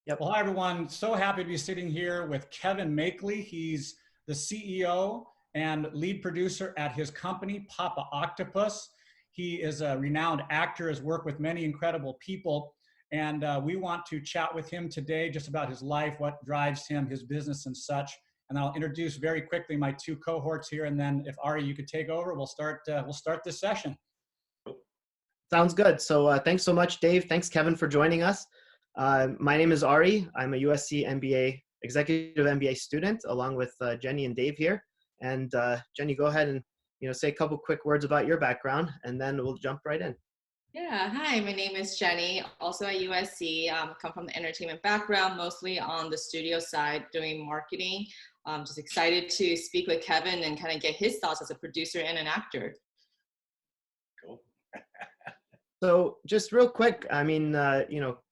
Yep. Well, hi, everyone. So happy to be sitting here with Kevin MAKELY. He's the CEO and lead producer at his company, Papa Octopus. He is a renowned actor, has worked with many incredible people. And we want to chat with him today just about his life, what drives him, his business and such. And I'll introduce very quickly my two cohorts here. And then if Ari, you could take over, we'll start this session. Sounds good. So thanks so much, Dave. Thanks, Kevin, for joining us. My name is Ari. I'm a USC MBA, executive MBA student, along with Jenny and Dave here. And Jenny, go ahead and say a couple quick words about your background, and then we'll jump right in. Yeah, hi, my name is Jenny, also at USC. Come from the entertainment background, mostly on the studio side, doing marketing. Just excited to speak with Kevin and kind of get his thoughts as a producer and an actor. Cool. So just real quick, I mean,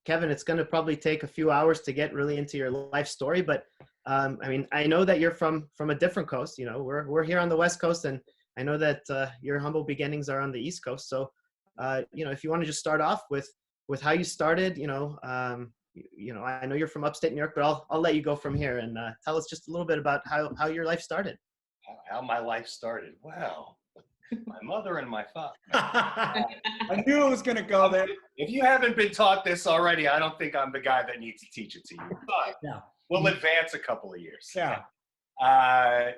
Kevin, it's going to probably take a few hours to get really into your life story, but I mean, I know that you're from a different coast. We're here on the West Coast, and I know that your humble beginnings are on the East Coast. So, if you want to just start off with how you started, I know you're from upstate New York, but I'll let you go from here and tell us just a little bit about how your life started. How my life started? Wow. My mother and my father. I knew it was going to go there. If you haven't been taught this already, I don't think I'm the guy that needs to teach it to you. But Yeah. we'll advance a couple of years. Yeah. I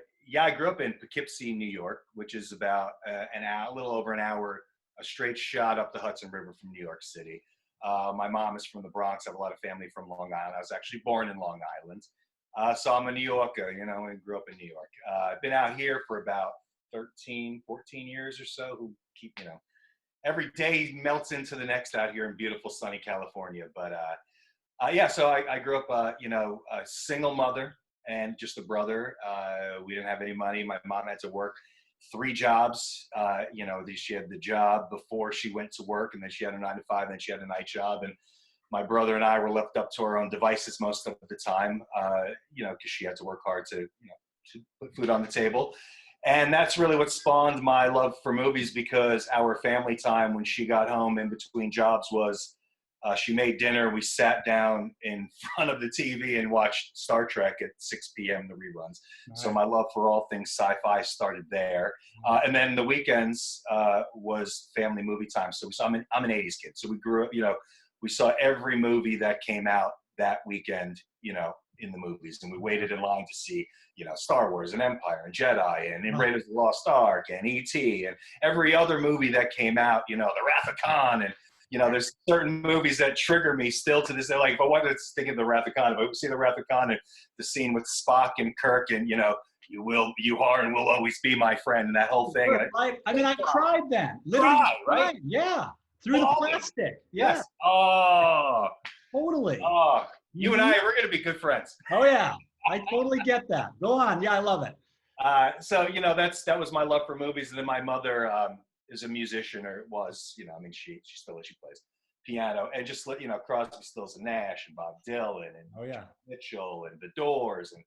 grew up in Poughkeepsie, New York, which is about a little over an hour, a straight shot up the Hudson River from New York City. My mom is from the Bronx. I have a lot of family from Long Island. I was actually born in Long Island. So I'm a New Yorker, and grew up in New York. I've been out here for about 13, 14 years or so, who keep, every day melts into the next out here in beautiful sunny California. But so I grew up, a single mother and just a brother. We didn't have any money. My mom had to work 3 jobs. She had the job before she went to work, and then she had a 9-to-5, and then she had a night job. And my brother and I were left up to our own devices most of the time, because she had to work hard to put food on the table. And that's really what spawned my love for movies, because our family time when she got home in between jobs was she made dinner. We sat down in front of the TV and watched Star Trek at 6 p.m., the reruns. Right. So my love for all things sci-fi started there. And then the weekends was family movie time. So I'm an 80s kid. So we grew up, we saw every movie that came out that weekend, in the movies, and we waited in line to see, Star Wars and Empire and Jedi and Raiders of the Lost Ark and E.T. and every other movie that came out, The Wrath of Khan. And, there's certain movies that trigger me still to this day. Like, if I wanted to think of The Wrath of Khan, if I see The Wrath of Khan and the scene with Spock and Kirk and, you are and will always be my friend, and that whole thing. I cried then. Literally cried. Yeah. Through the plastic. Yeah. Yes. Oh. Totally. Oh. You and I, we're going to be good friends. Oh, yeah. I totally get that. Go on. Yeah, I love it. So, that was my love for movies. And then my mother is a musician, or was, she still is. She plays piano. And just, Crosby, Stills and Nash and Bob Dylan and Mitchell and The Doors and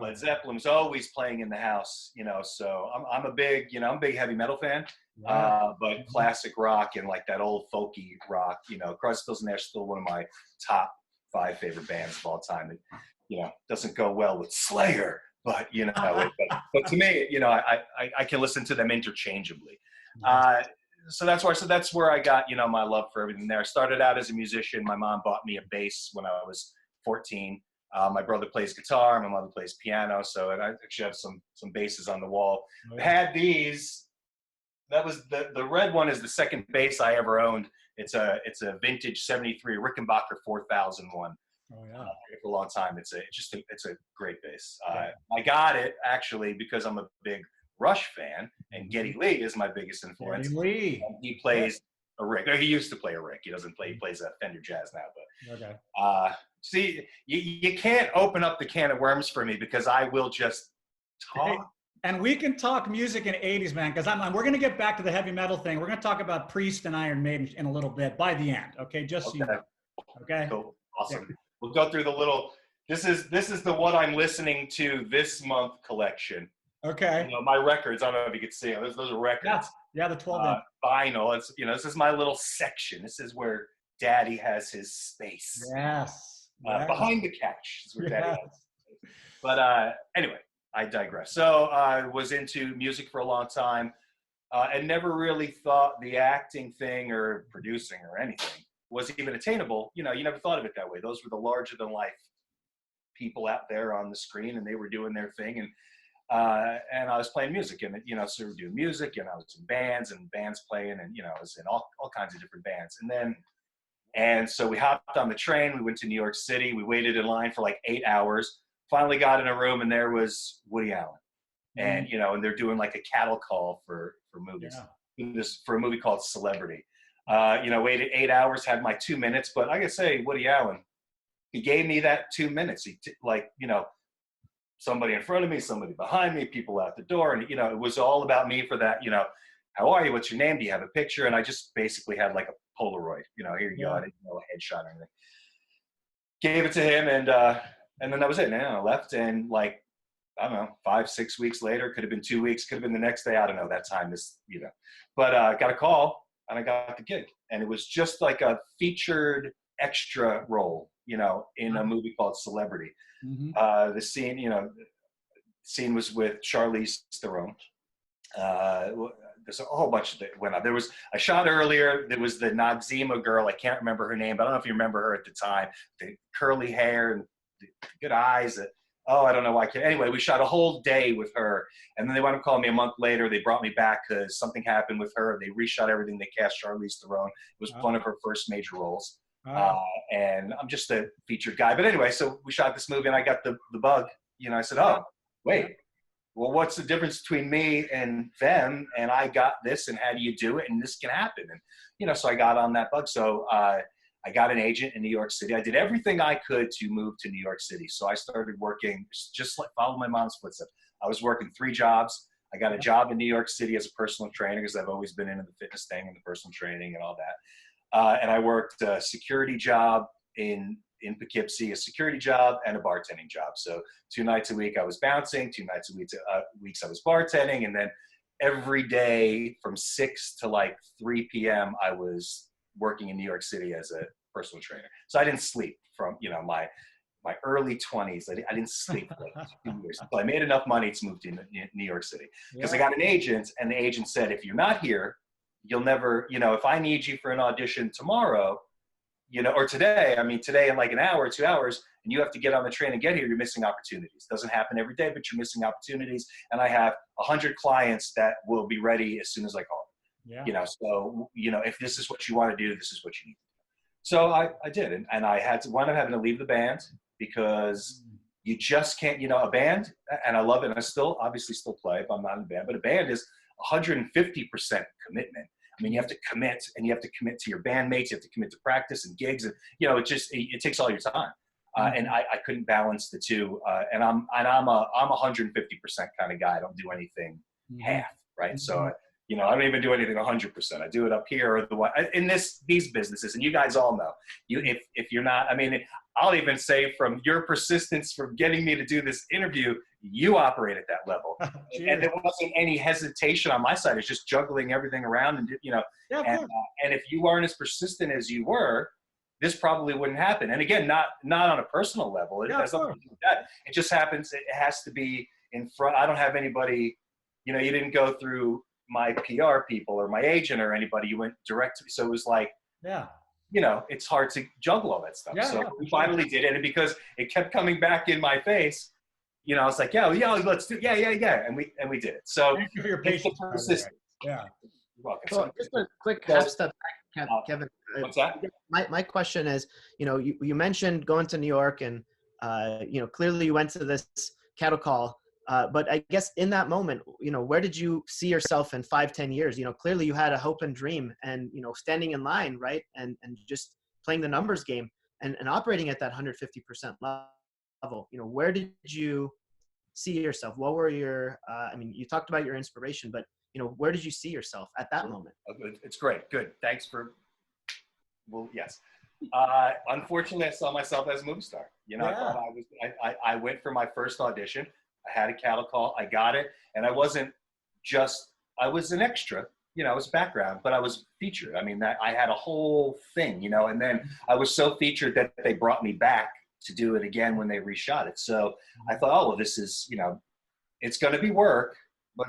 Led Zeppelin was always playing in the house, So I'm a big, I'm a big heavy metal fan. Yeah. But classic rock and like that old folky rock, Crosby, Stills and Nash is still one of my top 5 favorite bands of all time. It, doesn't go well with Slayer, but but to me, I can listen to them interchangeably. So that's where I got, my love for everything there. I started out as a musician. My mom bought me a bass when I was 14. My brother plays guitar. My mother plays piano. So I actually have some basses on the wall. Oh, yeah. I had these. That was the red one is the second bass I ever owned. It's a vintage 73 Rickenbacker 4001. Oh yeah. For a long time. It's a great bass. Yeah. I got it actually because I'm a big Rush fan, and Geddy Lee is my biggest influence. Geddy Lee. And he plays a Rick. Or he used to play a Rick. He doesn't play. He plays a Fender Jazz now. But okay. See, you can't open up the can of worms for me because I will just talk. Hey. And we can talk music in the 80s, man, because we're going to get back to the heavy metal thing. We're going to talk about Priest and Iron Maiden in a little bit by the end, okay? Just so you know. Okay? Cool. Awesome. Yeah. We'll go through the little, this is the what I'm listening to this month collection. Okay. My records, I don't know if you can see them. Those are records. Yeah, the 12-inch. Vinyl. It's, this is my little section. This is where Daddy has his space. Yes. Behind the couch is what that is. But anyway, I digress. So I was into music for a long time and never really thought the acting thing or producing or anything was even attainable. You know, you never thought of it that way. Those were the larger than life people out there on the screen, and they were doing their thing. And I was playing music, and you know, so we were doing music, and I was in bands playing, and you know, I was in all kinds of different bands. And so we hopped on the train. We went to New York City. We waited in line for like 8 hours. Finally got in a room, and there was Woody Allen, and you know, and they're doing like a cattle call for movies. For a movie called Celebrity. You know, waited 8 hours, had my 2 minutes, but I gotta say, Woody Allen, he gave me that 2 minutes. Like, you know, somebody in front of me, somebody behind me, people out the door. And, you know, it was all about me for that, you know, how are you? What's your name? Do you have a picture? And I just basically had like a Polaroid, you know, here you go. I didn't know a headshot or anything. Gave it to him, and then that was it. And I left, and like, I don't know, 5, 6 weeks later, could have been 2 weeks, could have been the next day. I don't know. That time is, you know, but got a call, and I got the gig. And it was just like a featured extra role, you know, in a movie called Celebrity. The scene, you know, scene was with Charlize Theron. There's a whole bunch that went on. There was a shot earlier. There was the Noxzema girl. I can't remember her name, but I don't know if you remember her at the time. The curly hair and the good eyes. I don't know why. Anyway, we shot a whole day with her, and then they wound up calling me a month later. They brought me back because something happened with her. They reshot everything. They cast Charlize Theron. It was one of her first major roles. And I'm just a featured guy. But anyway, so we shot this movie, and I got the bug. You know, I said, oh, wait. Well, what's the difference between me and them? And I got this, and how do you do it? And this can happen. And, you know, so I got on that bug. So I got an agent in New York City. I did everything I could to move to New York City. So I started working, just like follow my mom's footsteps. I was working 3 jobs. I got a job in New York City as a personal trainer, because I've always been into the fitness thing and the personal training and all that. And I worked a security job in Poughkeepsie, a security job and a bartending job. So 2 nights a week I was bouncing, 2 nights a week weeks I was bartending, and then every day from 6 to like 3 p.m. I was working in New York City as a personal trainer. So I didn't sleep from, you know, my early 20s. I didn't sleep for like 2 years. So I made enough money to move to New York City, because I got an agent, and the agent said, if you're not here, you'll never, you know, if I need you for an audition tomorrow, you know, or today, I mean, today in like an hour, 2 hours, and you have to get on the train and get here, you're missing opportunities. Doesn't happen every day, but you're missing opportunities. And I have 100 clients that will be ready as soon as I call them. You know, so, you know, if this is what you want to do, this is what you need to do. So I did. And I had to wind up having to leave the band, because you just can't, you know, a band, and I love it, and I obviously still play if I'm not in a band, but a band is 150% commitment. I mean, you have to commit, and you have to commit to your bandmates. You have to commit to practice and gigs, and you know, it takes all your time. And I couldn't balance the two. And I'm a 150% kind of guy. I don't do anything half, right? So you know, I don't even do anything 100%. I do it up here or the one in these businesses, and you guys all know. If you're not, I mean, I'll even say from your persistence from getting me to do this interview, you operate at that level. And there wasn't any hesitation on my side. It's just juggling everything around, and you know, and if you weren't as persistent as you were, this probably wouldn't happen. And again, not on a personal level. It has nothing to do with that. It just happens. It has to be in front. I don't have anybody. You know, you didn't go through my PR people or my agent or anybody. You went direct to me. So it was like, you know, it's hard to juggle all that stuff. We finally did it, and because it kept coming back in my face, you know, I was like, let's do, and we did it. So thank you for your patience. You're welcome. So just a quick half step back, Kevin. What's that? My question is, you know, you mentioned going to New York, and you know, clearly you went to this cattle call. But I guess in that moment, you know, where did you see yourself in 5-10 years? You know, clearly you had a hope and dream, and, you know, standing in line, right? And just playing the numbers game and operating at that 150% level. You know, where did you see yourself? What were your, I mean, you talked about your inspiration, but, you know, where did you see yourself at that moment? It's great. Good. Thanks for, well, yes. Unfortunately, I saw myself as a movie star. You know, I thought I went for my first audition. I had a cattle call, I got it, and I wasn't just, I was an extra, you know, I was background, but I was featured. I mean, I had a whole thing, you know, and then I was so featured that they brought me back to do it again when they reshot it. So I thought, oh, well, this is, you know, it's going to be work, but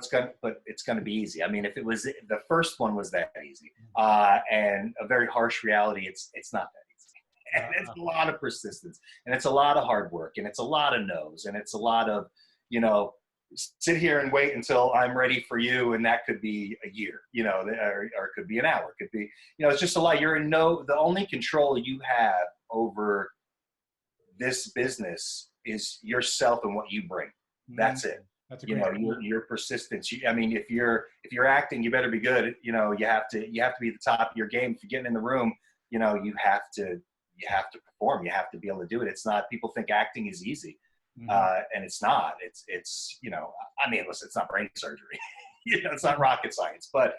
it's going to be easy. I mean, if it was, the first one was that easy, and a very harsh reality, it's not that easy. And it's a lot of persistence, and it's a lot of hard work, and it's a lot of no's, and it's a lot of, you know, sit here and wait until I'm ready for you, and that could be a year, you know, or it could be an hour, it could be, you know, it's just a lot. You're in the only control you have over this business is yourself and what you bring. That's it. That's a you great know, your persistence. I mean, if you're acting, you better be good. You know, you have to be at the top of your game. If you're getting in the room, you know, you have to perform. You have to be able to do it. It's not, people think acting is easy. And it's not. It's you know, I mean, listen, it's not brain surgery. You know, it's not rocket science, but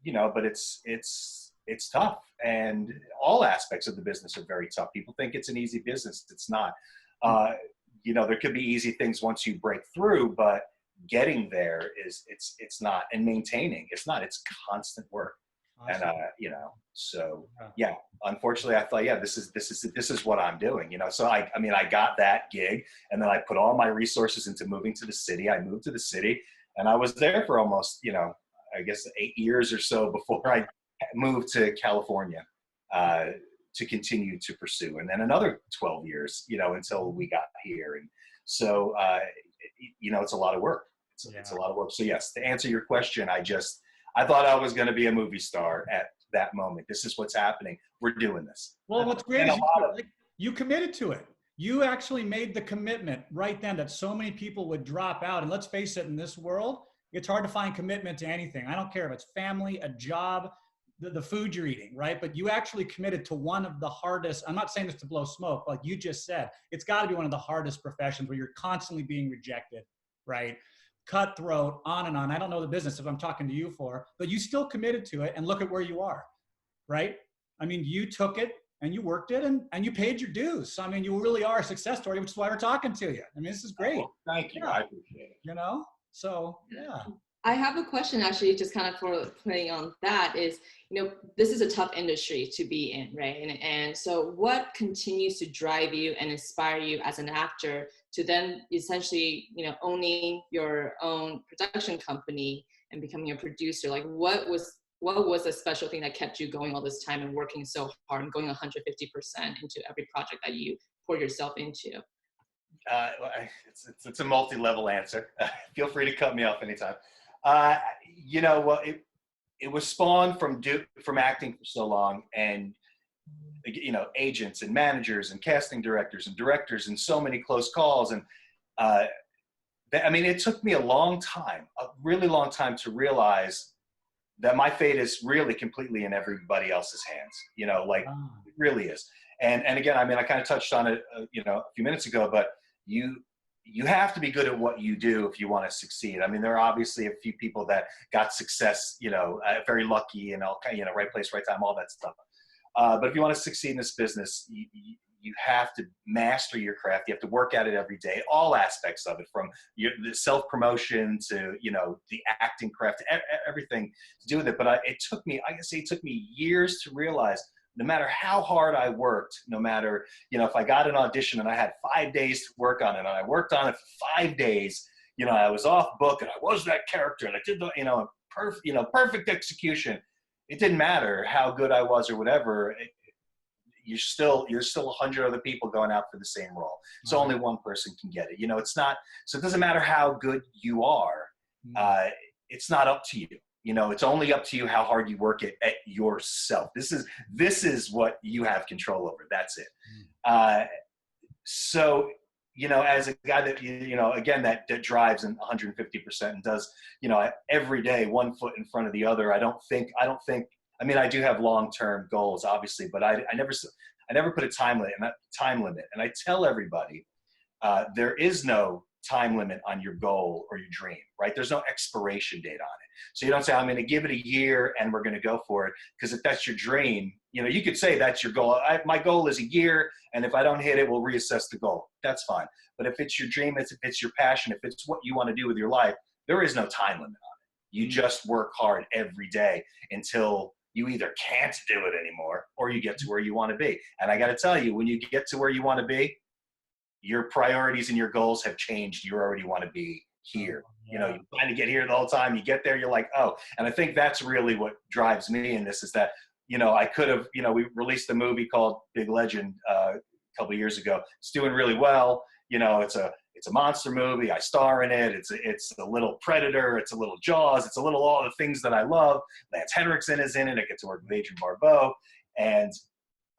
you know, but it's tough, and all aspects of the business are very tough. People think it's an easy business. It's not. You know, there could be easy things once you break through, but getting there is it's not, and maintaining it's not. It's constant work. Awesome. And you know, so yeah, unfortunately I thought, yeah, this is what I'm doing, you know. So I mean, I got that gig, and then I put all my resources into moving to the city. I moved to the city, and I was there for almost, you know, I guess 8 years or so before I moved to California to continue to pursue, and then another 12 years, you know, until we got here. And so you know, it's a lot of work. It's a lot of work. So yes, to answer your question, I thought I was going to be a movie star at that moment. This is what's happening. We're doing this. Well, what's great is you committed to it. You actually made the commitment right then that so many people would drop out. And let's face it, in this world, it's hard to find commitment to anything. I don't care if it's family, a job, the food you're eating, right? But you actually committed to one of the hardest, I'm not saying this to blow smoke, like you just said, it's got to be one of the hardest professions where you're constantly being rejected, right? Cutthroat, on and on. I don't know the business if I'm talking to you for, but you still committed to it, and look at where you are, right? I mean, you took it and you worked it, and you paid your dues. So, I mean, you really are a success story, which is why we're talking to you. I mean, this is great. Oh, thank you. Yeah. I appreciate it. You know? So, yeah. I have a question actually, just kind of for playing on that is, you know, this is a tough industry to be in, right? And so what continues to drive you and inspire you as an actor to then essentially, you know, owning your own production company and becoming a producer? Like what was the special thing that kept you going all this time and working so hard and going 150% into every project that you poured yourself into? It's a multi-level answer. Feel free to cut me off anytime. You know, well, it was spawned from acting for so long, and you know, agents and managers and casting directors and so many close calls, and I mean, it took me a really long time to realize that my fate is really completely in everybody else's hands. You know, like it really is. And again, I mean, I kind of touched on it, you know, a few minutes ago, but you have to be good at what you do if you want to succeed. I mean, there are obviously a few people that got success, you know, very lucky and all kind, you know, right place, right time, all that stuff. But if you want to succeed in this business, you have to master your craft. You have to work at it every day, all aspects of it, from the self-promotion to, you know, the acting craft, everything to do with it. But it took me years to realize, no matter how hard I worked, no matter, you know, if I got an audition and I had 5 days to work on it, and I worked on it for 5 days, you know, I was off book and I was that character and I did the, you know, perfect execution. It didn't matter how good I was or whatever. You're still 100 other people going out for the same role. So only one person can get it. You know, it's not, so it doesn't matter how good you are. It's not up to you. You know, it's only up to you how hard you work it at yourself. This is what you have control over. That's it. So, you know, as a guy that, you know, again, that drives in 150% and does, you know, every day, one foot in front of the other. I mean, I do have long-term goals, obviously, but I never put a time limit. And I tell everybody, there is no time limit on your goal or your dream, right? There's no expiration date on it. So you don't say, I'm going to give it a year and we're going to go for it. Because if that's your dream, you know, you could say that's your goal. My goal is a year, and if I don't hit it, we'll reassess the goal. That's fine. But if it's your dream, if it's your passion, if it's what you want to do with your life, there is no time limit on it. You just work hard every day until you either can't do it anymore or you get to where you want to be. And I got to tell you, when you get to where you want to be, your priorities and your goals have changed. You already want to be here. You know, you're trying to get here the whole time. You get there, you're like, oh. And I think that's really what drives me in this, is that, you know, I could have, you know, we released a movie called Big Legend a couple of years ago. It's doing really well. You know, it's a monster movie. I star in it. It's a little Predator. It's a little Jaws. It's a little all the things that I love. Lance Henriksen is in it. I get to work with Adrian Barbeau. And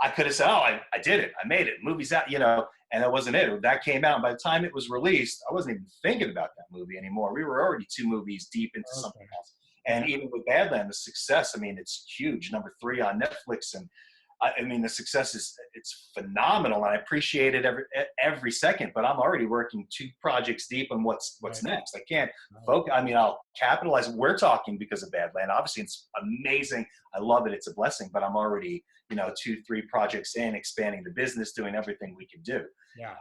I could have said, oh, I did it. I made it. Movie's out, you know, and that wasn't it. That came out. And by the time it was released, I wasn't even thinking about that movie anymore. We were already 2 movies deep into something else. And even with Badland, the success, I mean, it's huge. #3 on Netflix. And I mean, the success it's phenomenal. And I appreciate it every second, but I'm already working 2 projects deep on what's next. I can't focus. I mean, I'll capitalize. We're talking because of Badland. Obviously, it's amazing. I love it. It's a blessing, but I'm already, you know, 2-3 projects in, expanding the business, doing everything we can do. Yeah.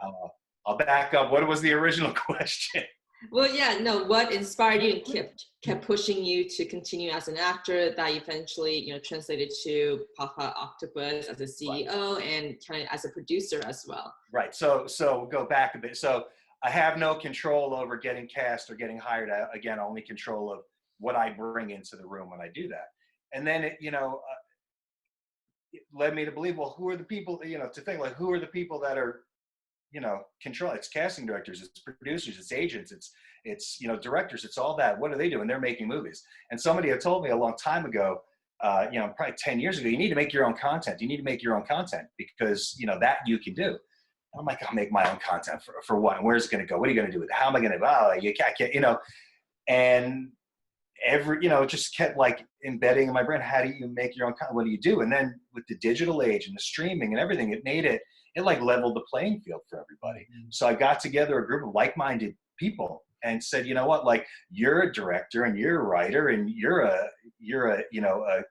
I'll back up. What was the original question? Well, yeah, no, what inspired you and kept pushing you to continue as an actor that you eventually, you know, translated to Papa Octopus as a CEO and kind of as a producer as well? Right. So go back a bit. So I have no control over getting cast or getting hired. Again, only control of what I bring into the room when I do that. And then it, you know, it led me to believe, well, who are the people, you know, to think like, who are the people that are, you know, control? It's casting directors, it's producers, it's agents, it's you know, directors, it's all that. What are they doing? They're making movies. And somebody had told me a long time ago, you know, probably 10 years ago, you need to make your own content. You need to make your own content because, you know, that you can do. I'm like, I'll make my own content for what? And where's it going to go? What are you going to do with it? How am I going to, oh, you can't, you know, and you know, just kept like embedding in my brain, how do you make your own content? What do you do? And then with the digital age and the streaming and everything, it made it like leveled the playing field for everybody. So I got together a group of like-minded people and said, you know what, like, you're a director and you're a writer and you're a you know, a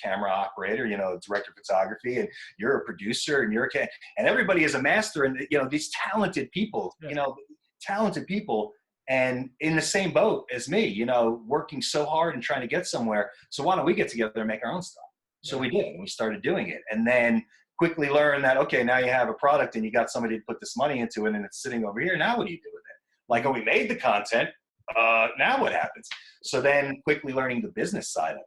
camera operator, you know, director of photography, and you're a producer and and everybody is a master. And, you know, these talented people, you know, talented people, and in the same boat as me, you know, working so hard and trying to get somewhere. So why don't we get together and make our own stuff? So we did, and we started doing it. And then quickly learned that, okay, now you have a product and you got somebody to put this money into it and it's sitting over here. Now what do you do with it? Like, oh, we made the content. Now what happens? So then quickly learning the business side of it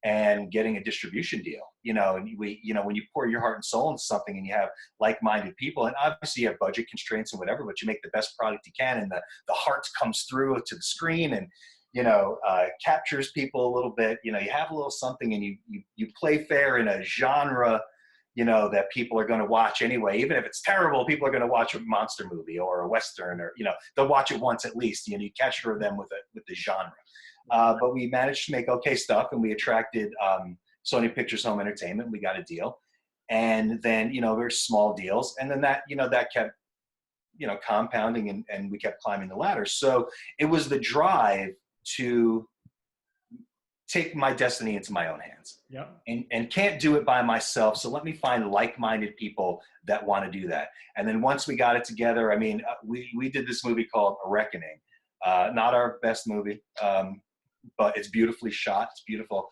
and getting a distribution deal, you know, and you know, when you pour your heart and soul into something and you have like-minded people, and obviously you have budget constraints and whatever, but you make the best product you can, and the heart comes through to the screen and, you know, captures people a little bit. You know, you have a little something, and you play fair in a genre, you know, that people are going to watch anyway. Even if it's terrible, people are going to watch a monster movie or a Western, or, you know, they'll watch it once at least. You know, you capture them with the genre. But we managed to make okay stuff, and we attracted Sony Pictures Home Entertainment. We got a deal. And then, you know, very small deals. And then that, you know, that kept, you know, compounding, and we kept climbing the ladder. So it was the drive to take my destiny into my own hands. And can't do it by myself. So let me find like-minded people that want to do that. And then once we got it together, I mean, we did this movie called A Reckoning. Not our best movie, but it's beautifully shot. It's beautiful.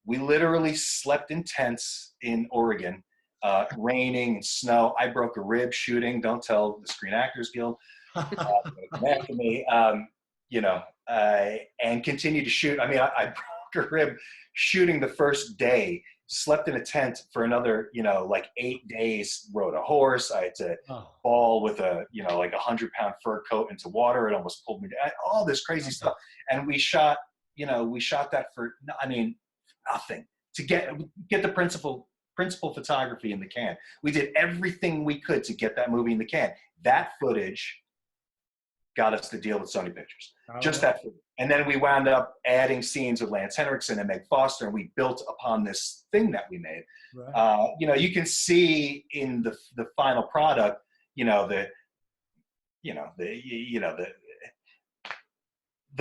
We literally slept in tents in Oregon, raining and snow. I broke a rib shooting. Don't tell the Screen Actors Guild. After me, you know, and continued to shoot. I mean, I broke a rib shooting the first day, slept in a tent for another, you know, like 8 days, rode a horse. I had to fall with a, you know, like 100-pound fur coat into water. It almost pulled me down, all this crazy stuff. And we shot, you know, that for, I mean, nothing to get the principal photography in the can. We did everything we could to get that movie in the can. That footage got us the deal with Sony Pictures. Just that footage. And then we wound up adding scenes with Lance Henriksen and Meg Foster, and we built upon this thing that we made. You know, you can see in the final product, you know, the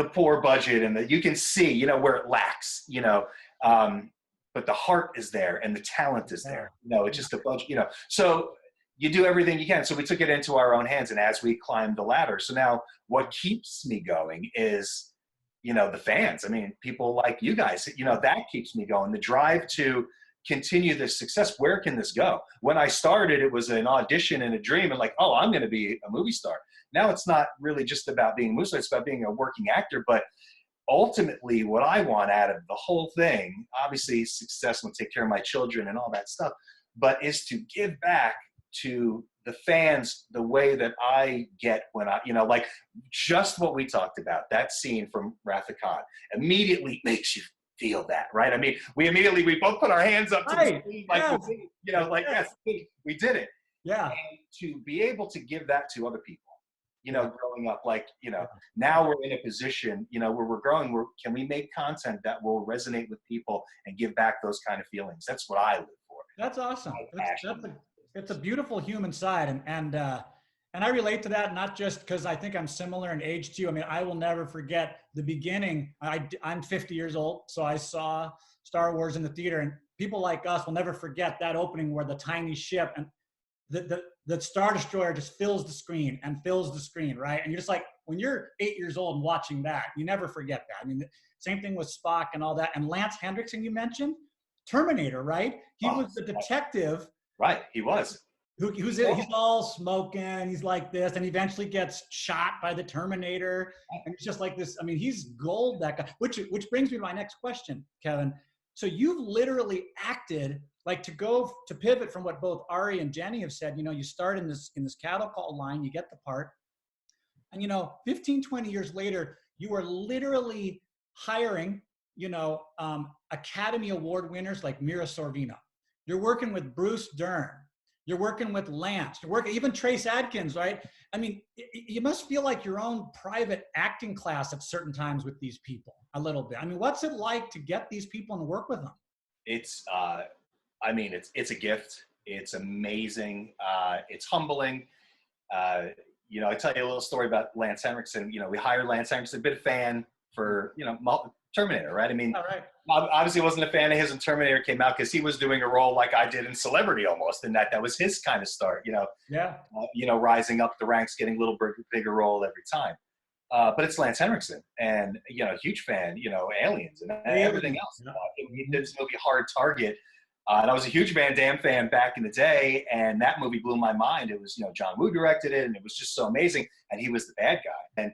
poor budget, and you can see, you know, where it lacks, you know, but the heart is there and the talent is there. You know, it's just a budget, you know. So you do everything you can. So we took it into our own hands, and as we climbed the ladder. So now what keeps me going is you know, the fans. I mean, people like you guys, you know, that keeps me going. The drive to continue this success. Where can this go? When I started, it was an audition and a dream and like, oh, I'm going to be a movie star. Now it's not really just about being a movie star. It's about being a working actor. But ultimately, what I want out of the whole thing, obviously success will take care of my children and all that stuff, but is to give back to the fans the way that I get when I, you know, like just what we talked about, that scene from Wrath of Khan immediately makes you feel that, right? I mean, we both put our hands up to the screen, like, yes. You know, like, yes, we did it. Yeah. And to be able to give that to other people, you know, growing up, like, you know, now we're in a position, you know, where we're growing, can we make content that will resonate with people and give back those kind of feelings? That's what I live for. That's awesome. It's a beautiful human side. And I relate to that, not just because I think I'm similar in age to you. I mean, I will never forget the beginning. I'm 50 years old, so I saw Star Wars in the theater, and people like us will never forget that opening where the tiny ship and the Star Destroyer just fills the screen, right? And you're just like, when you're 8 years old and watching that, you never forget that. I mean, same thing with Spock and all that. And Lance Henriksen, you mentioned, Terminator, right? He was the detective. Right, he was. He's all smoking, he's like this, and eventually gets shot by the Terminator. And it's just like this, I mean, he's gold, that guy. Which brings me to my next question, Kevin. So you've literally acted, like to pivot from what both Ari and Jenny have said, you know, you start in this cattle call line, you get the part, and you know, 15, 20 years later, you are literally hiring, you know, Academy Award winners like Mira Sorvino. You're working with Bruce Dern. You're working with Lance. You're working, even Trace Adkins, right? I mean, you must feel like your own private acting class at certain times with these people a little bit. I mean, what's it like to get these people and work with them? It's, I mean, it's a gift. It's amazing. It's humbling. You know, I tell you a little story about Lance Henriksen. You know, we hired Lance Henriksen, a bit of fan for, you know, Terminator, right? I mean, obviously wasn't a fan of his when Terminator came out because he was doing a role like I did in Celebrity almost, and that was his kind of start, you know. Yeah. You know, rising up the ranks, getting a little bigger role every time. But it's Lance Henriksen, and you know, huge fan. You know, Aliens and everything else. Yeah. He did this movie Hard Target, and I was a huge Van Damme fan back in the day, and that movie blew my mind. It was, you know, John Woo directed it, and it was just so amazing, and he was the bad guy. And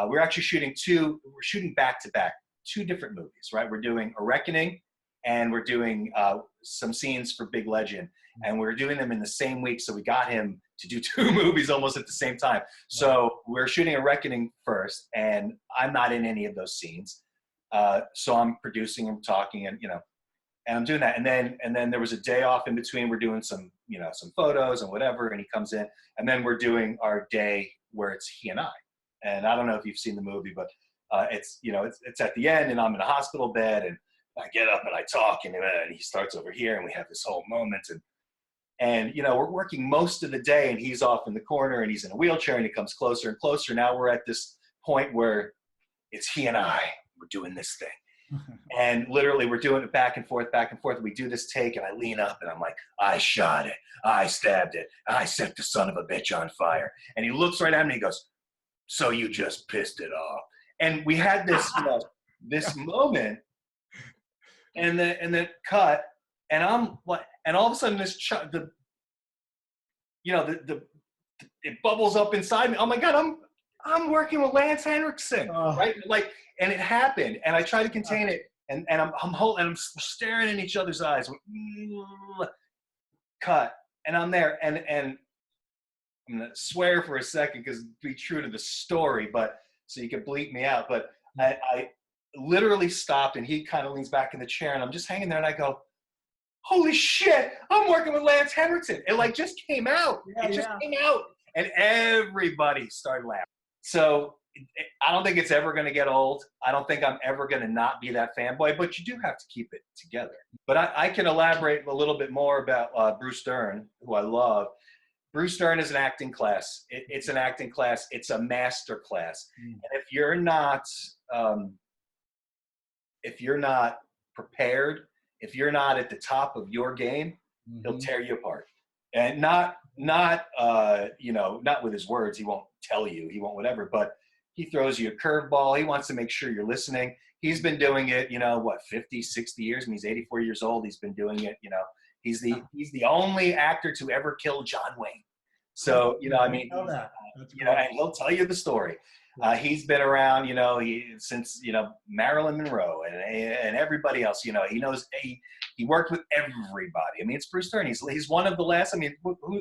we're actually shooting back to back. 2 different movies, right? We're doing A Reckoning and we're doing some scenes for Big Legend, and we're doing them in the same week. So we got him to do 2 movies almost at the same time. So we're shooting A Reckoning first, and I'm not in any of those scenes. So I'm producing and talking, and, you know, and I'm doing that. And then there was a day off in between. We're doing some, you know, some photos and whatever, and he comes in, and then we're doing our day where it's he and I. And I don't know if you've seen the movie, but it's, you know, it's at the end, and I'm in a hospital bed, and I get up and I talk, and he starts over here, and we have this whole moment, and you know, we're working most of the day, and he's off in the corner, and he's in a wheelchair, and he comes closer and closer. Now we're at this point where it's he and I, we're doing this thing, and literally we're doing it back and forth. We do this take, and I lean up, and I'm like, I shot it, I stabbed it, I set the son of a bitch on fire. And he looks right at me, and he goes, so you just pissed it off. And we had this, you know, this moment, and then cut, and I'm like, and all of a sudden it bubbles up inside me. Oh my God, I'm working with Lance Henriksen, right? Like, and it happened, and I try to contain it, and I'm staring in each other's eyes, cut, and I'm there, and I'm gonna swear for a second because be true to the story, but. So you can bleep me out, but I literally stopped, and he kind of leans back in the chair, and I'm just hanging there, and I go, holy shit, I'm working with Lance Henriksen. It like just came out. It just came out, and everybody started laughing. So I don't think it's ever going to get old. I don't think I'm ever going to not be that fanboy, but you do have to keep it together. But I can elaborate a little bit more about Bruce Dern, who I love. Bruce Dern is an acting class. It's an acting class. It's a master class. And if you're not prepared, if you're not at the top of your game, he'll tear you apart. And not with his words. He won't tell you. He won't whatever. But He throws you a curveball. He wants to make sure you're listening. He's been doing it, 50, 60 years. I mean, he's 84 years old. He's been doing it, He's the only actor to ever kill John Wayne. So, I mean, and he'll tell you the story. He's been around, since, Marilyn Monroe and everybody else, he knows, he worked with everybody. I mean, it's Bruce Dern. He's one of the last, I mean,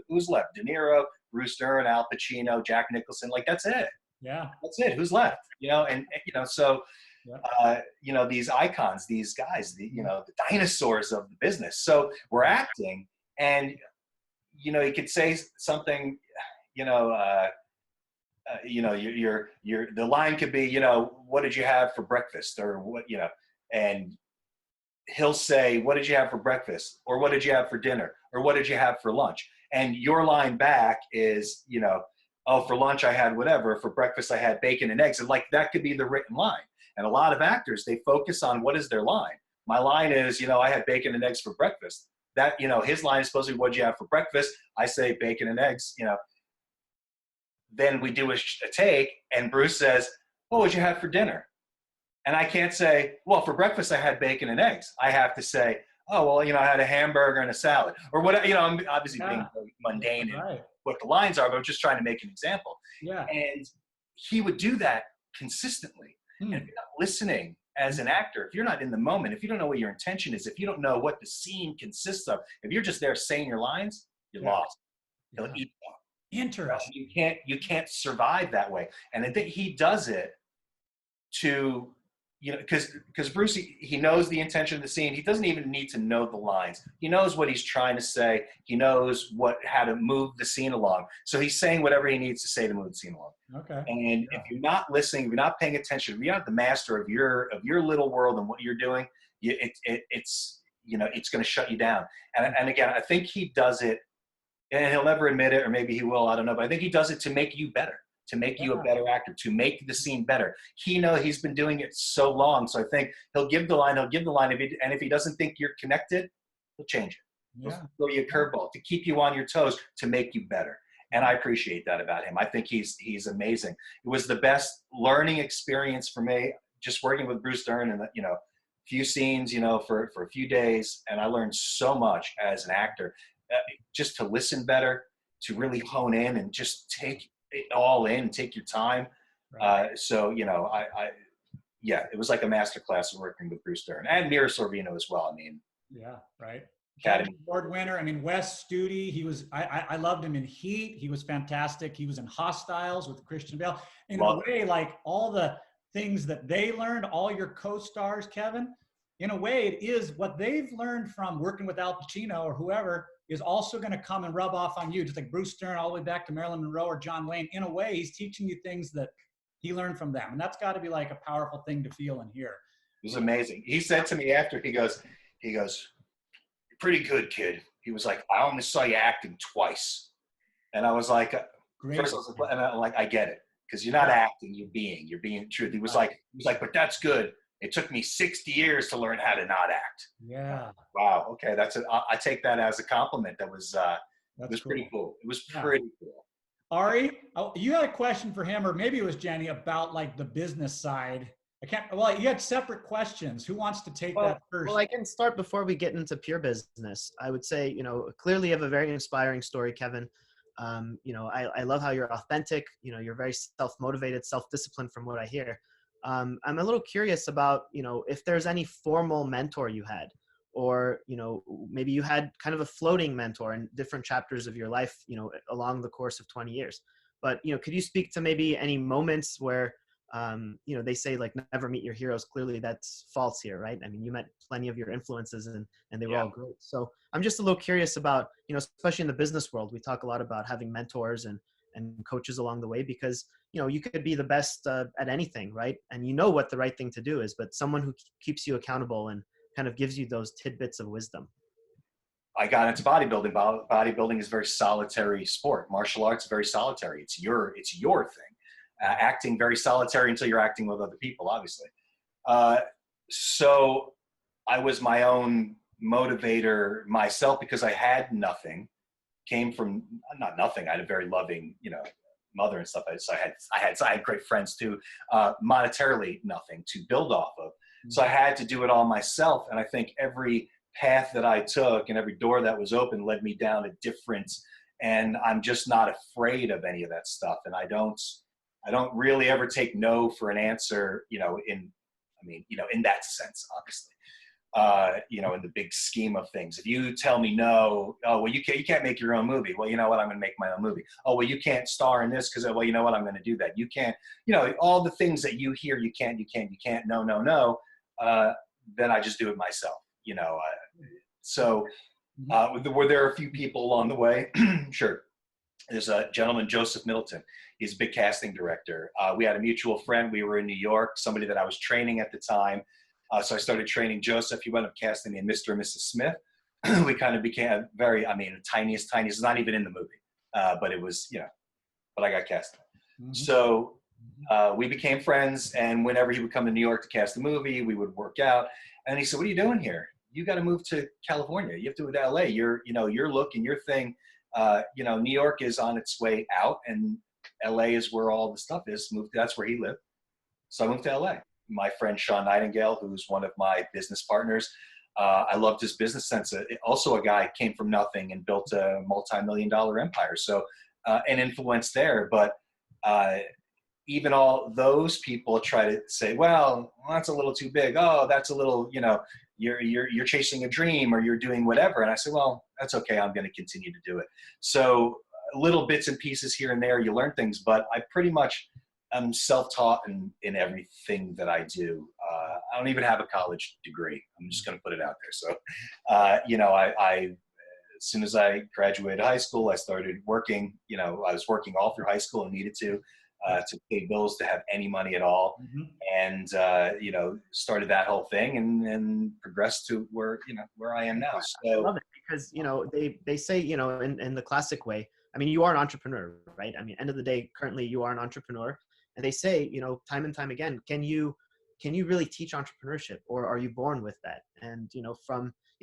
who's left? De Niro, Bruce Dern, Al Pacino, Jack Nicholson, like that's it. Yeah. That's it. Who's left? So, these icons, these guys, the dinosaurs of the business. So we're acting and, you could say something, the line could be, what did you have for breakfast or what, and he'll say, what did you have for breakfast? Or what did you have for dinner? Or what did you have for lunch? And your line back is, oh, for lunch I had whatever, for breakfast I had bacon and eggs. And like, that could be the written line. And a lot of actors, they focus on what is their line. My line is, I had bacon and eggs for breakfast. That, his line is supposed to be, what'd you have for breakfast? I say bacon and eggs, Then we do a take and Bruce says, what would you have for dinner? And I can't say, well, for breakfast I had bacon and eggs. I have to say, oh, well, I had a hamburger and a salad. Or what, I'm obviously being mundane and what the lines are, but I'm just trying to make an example. Yeah. And he would do that consistently. And if you're not listening as an actor, if you're not in the moment, if you don't know what your intention is, if you don't know what the scene consists of, if you're just there saying your lines, you're lost. He'll eat them. Interesting. You can't survive that way. And I think he does it to, because Bruce, he knows the intention of the scene. He doesn't even need to know the lines. He knows what he's trying to say. He knows how to move the scene along. So he's saying whatever he needs to say to move the scene along. Okay. And if you're not listening, if you're not paying attention, if you're not the master of your little world and what you're doing, it's going to shut you down. And again, I think he does it, and he'll never admit it, or maybe he will, I don't know, but I think he does it to make you better, to make you a better actor, to make the scene better. He's been doing it so long, so I think he'll give the line, and if he doesn't think you're connected, he'll change it. He'll throw you a curveball to keep you on your toes, to make you better. And I appreciate that about him. I think he's amazing. It was the best learning experience for me, just working with Bruce Dern and, few scenes, for a few days. And I learned so much as an actor, just to listen better, to really hone in and just take it all in, take your time. Right. It was like a masterclass of working with Bruce Dern and Mira Sorvino as well. I mean, yeah, right. Academy Award winner. I mean, Wes Studi, I loved him in Heat. He was fantastic. He was in Hostiles with Christian Bale. In a way, like all the things that they learned, all your co-stars, Kevin, in a way, it is what they've learned from working with Al Pacino or whoever is also going to come and rub off on you. Just like Bruce Dern all the way back to Marilyn Monroe or John Wayne. In a way, he's teaching you things that he learned from them. And that's got to be like a powerful thing to feel and hear. It was amazing. He said to me after, he goes, pretty good, kid. He was like, I only saw you acting twice. And I was like, first I was like, and I'm like, I get it. Because you're not acting, you're being truth. He was like, but that's good. It took me 60 years to learn how to not act. Yeah. Wow. Okay. I take that as a compliment. That was pretty cool. It was pretty cool. Ari, you had a question for him, or maybe it was Jenny, about like the business side. You had separate questions. Who wants to take that first? Well, I can start before we get into pure business. I would say, clearly you have a very inspiring story, Kevin. I love how you're authentic. You're very self-motivated, self-disciplined from what I hear. I'm a little curious about, if there's any formal mentor you had, or, maybe you had kind of a floating mentor in different chapters of your life, along the course of 20 years. But, could you speak to maybe any moments where, they say like never meet your heroes. Clearly that's false here, right? I mean, you met plenty of your influences and they were all great. So I'm just a little curious about, especially in the business world, we talk a lot about having mentors and coaches along the way, because, you could be the best at anything, right? And what the right thing to do is, but someone who keeps you accountable and kind of gives you those tidbits of wisdom. I got into bodybuilding. Bodybuilding is a very solitary sport. Martial arts, very solitary. It's your thing. Acting, very solitary until you're acting with other people, obviously. So I was my own motivator myself because I had nothing. Came from, not nothing, I had a very loving, mother and stuff. So I had great friends too, monetarily nothing to build off of. So I had to do it all myself. And I think every path that I took and every door that was open led me down a different, and I'm just not afraid of any of that stuff. And I don't really ever take no for an answer, in that sense, obviously, in the big scheme of things. If you tell me no, oh, well, you can't make your own movie. Well, you know what? I'm going to make my own movie. Oh, well, you can't star in this because, well, you know what? I'm going to do that. You can't, all the things that you hear, you can't, no. Then I just do it myself, So were there a few people along the way? Sure. There's a gentleman, Joseph Middleton. He's a big casting director. We had a mutual friend. We were in New York, somebody that I was training at the time. So I started training Joseph. He wound up casting me in Mr. and Mrs. Smith. We kind of became tiniest, it's not even in the movie. But it was, but I got cast. Mm-hmm. So we became friends. And whenever he would come to New York to cast a movie, we would work out. And he said, what are you doing here? You got to move to California. You have to move to LA. Your look and your thing, New York is on its way out and LA is where all the stuff is. That's where he lived. So I moved to LA. My friend Sean Nightingale, who's one of my business partners, I loved his business sense. Also a guy came from nothing and built a multi-million-dollar empire. So an influence there. But even all those people try to say, well, that's a little too big. Oh, that's a little, you're chasing a dream or you're doing whatever. And I said, well, that's okay. I'm going to continue to do it. So little bits and pieces here and there, you learn things, but I pretty much am self-taught in everything that I do. I don't even have a college degree. I'm just going to put it out there. So, I as soon as I graduated high school, I started working. I was working all through high school and needed to pay bills, to have any money at all. Mm-hmm. And, started that whole thing and progressed to where I am now. So I love it because, they say, in the classic way, I mean, you are an entrepreneur, right? I mean, end of the day, currently you are an entrepreneur, and they say, time and time again, can you really teach entrepreneurship, or are you born with that? And,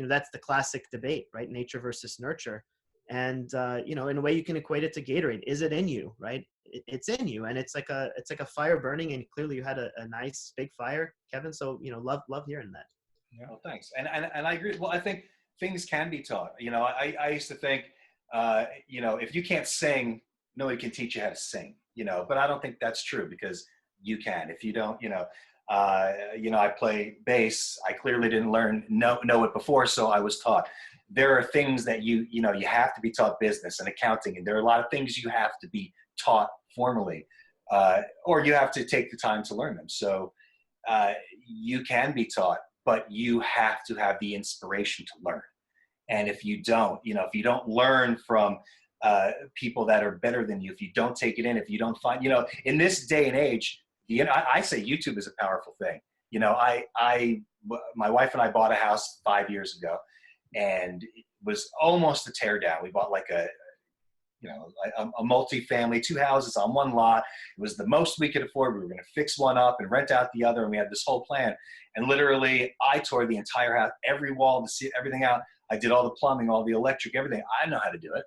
that's the classic debate, right? Nature versus nurture. And, in a way you can equate it to Gatorade. Is it in you, right? It's in you, and it's like a fire burning, and clearly you had a nice big fire, Kevin. So, love hearing that. Yeah. Well, thanks. And I agree. Well, I think things can be taught. I used to think, if you can't sing, nobody can teach you how to sing, but I don't think that's true, because you can. If you don't, I play bass. I clearly didn't know it before, so I was taught. There are things that you have to be taught, business and accounting, and there are a lot of things you have to be taught formally, or you have to take the time to learn them. So you can be taught, but you have to have the inspiration to learn. And if you don't, if you don't learn from people that are better than you, if you don't take it in, if you don't find, in this day and age, I say YouTube is a powerful thing. My wife and I bought a house 5 years ago, and it was almost a tear down. We bought like a multi-family, 2 houses on one lot. It was the most we could afford. We were going to fix one up and rent out the other, and we had this whole plan. And literally, I tore the entire house, every wall, to see everything out. I did all the plumbing, all the electric, everything. I know how to do it,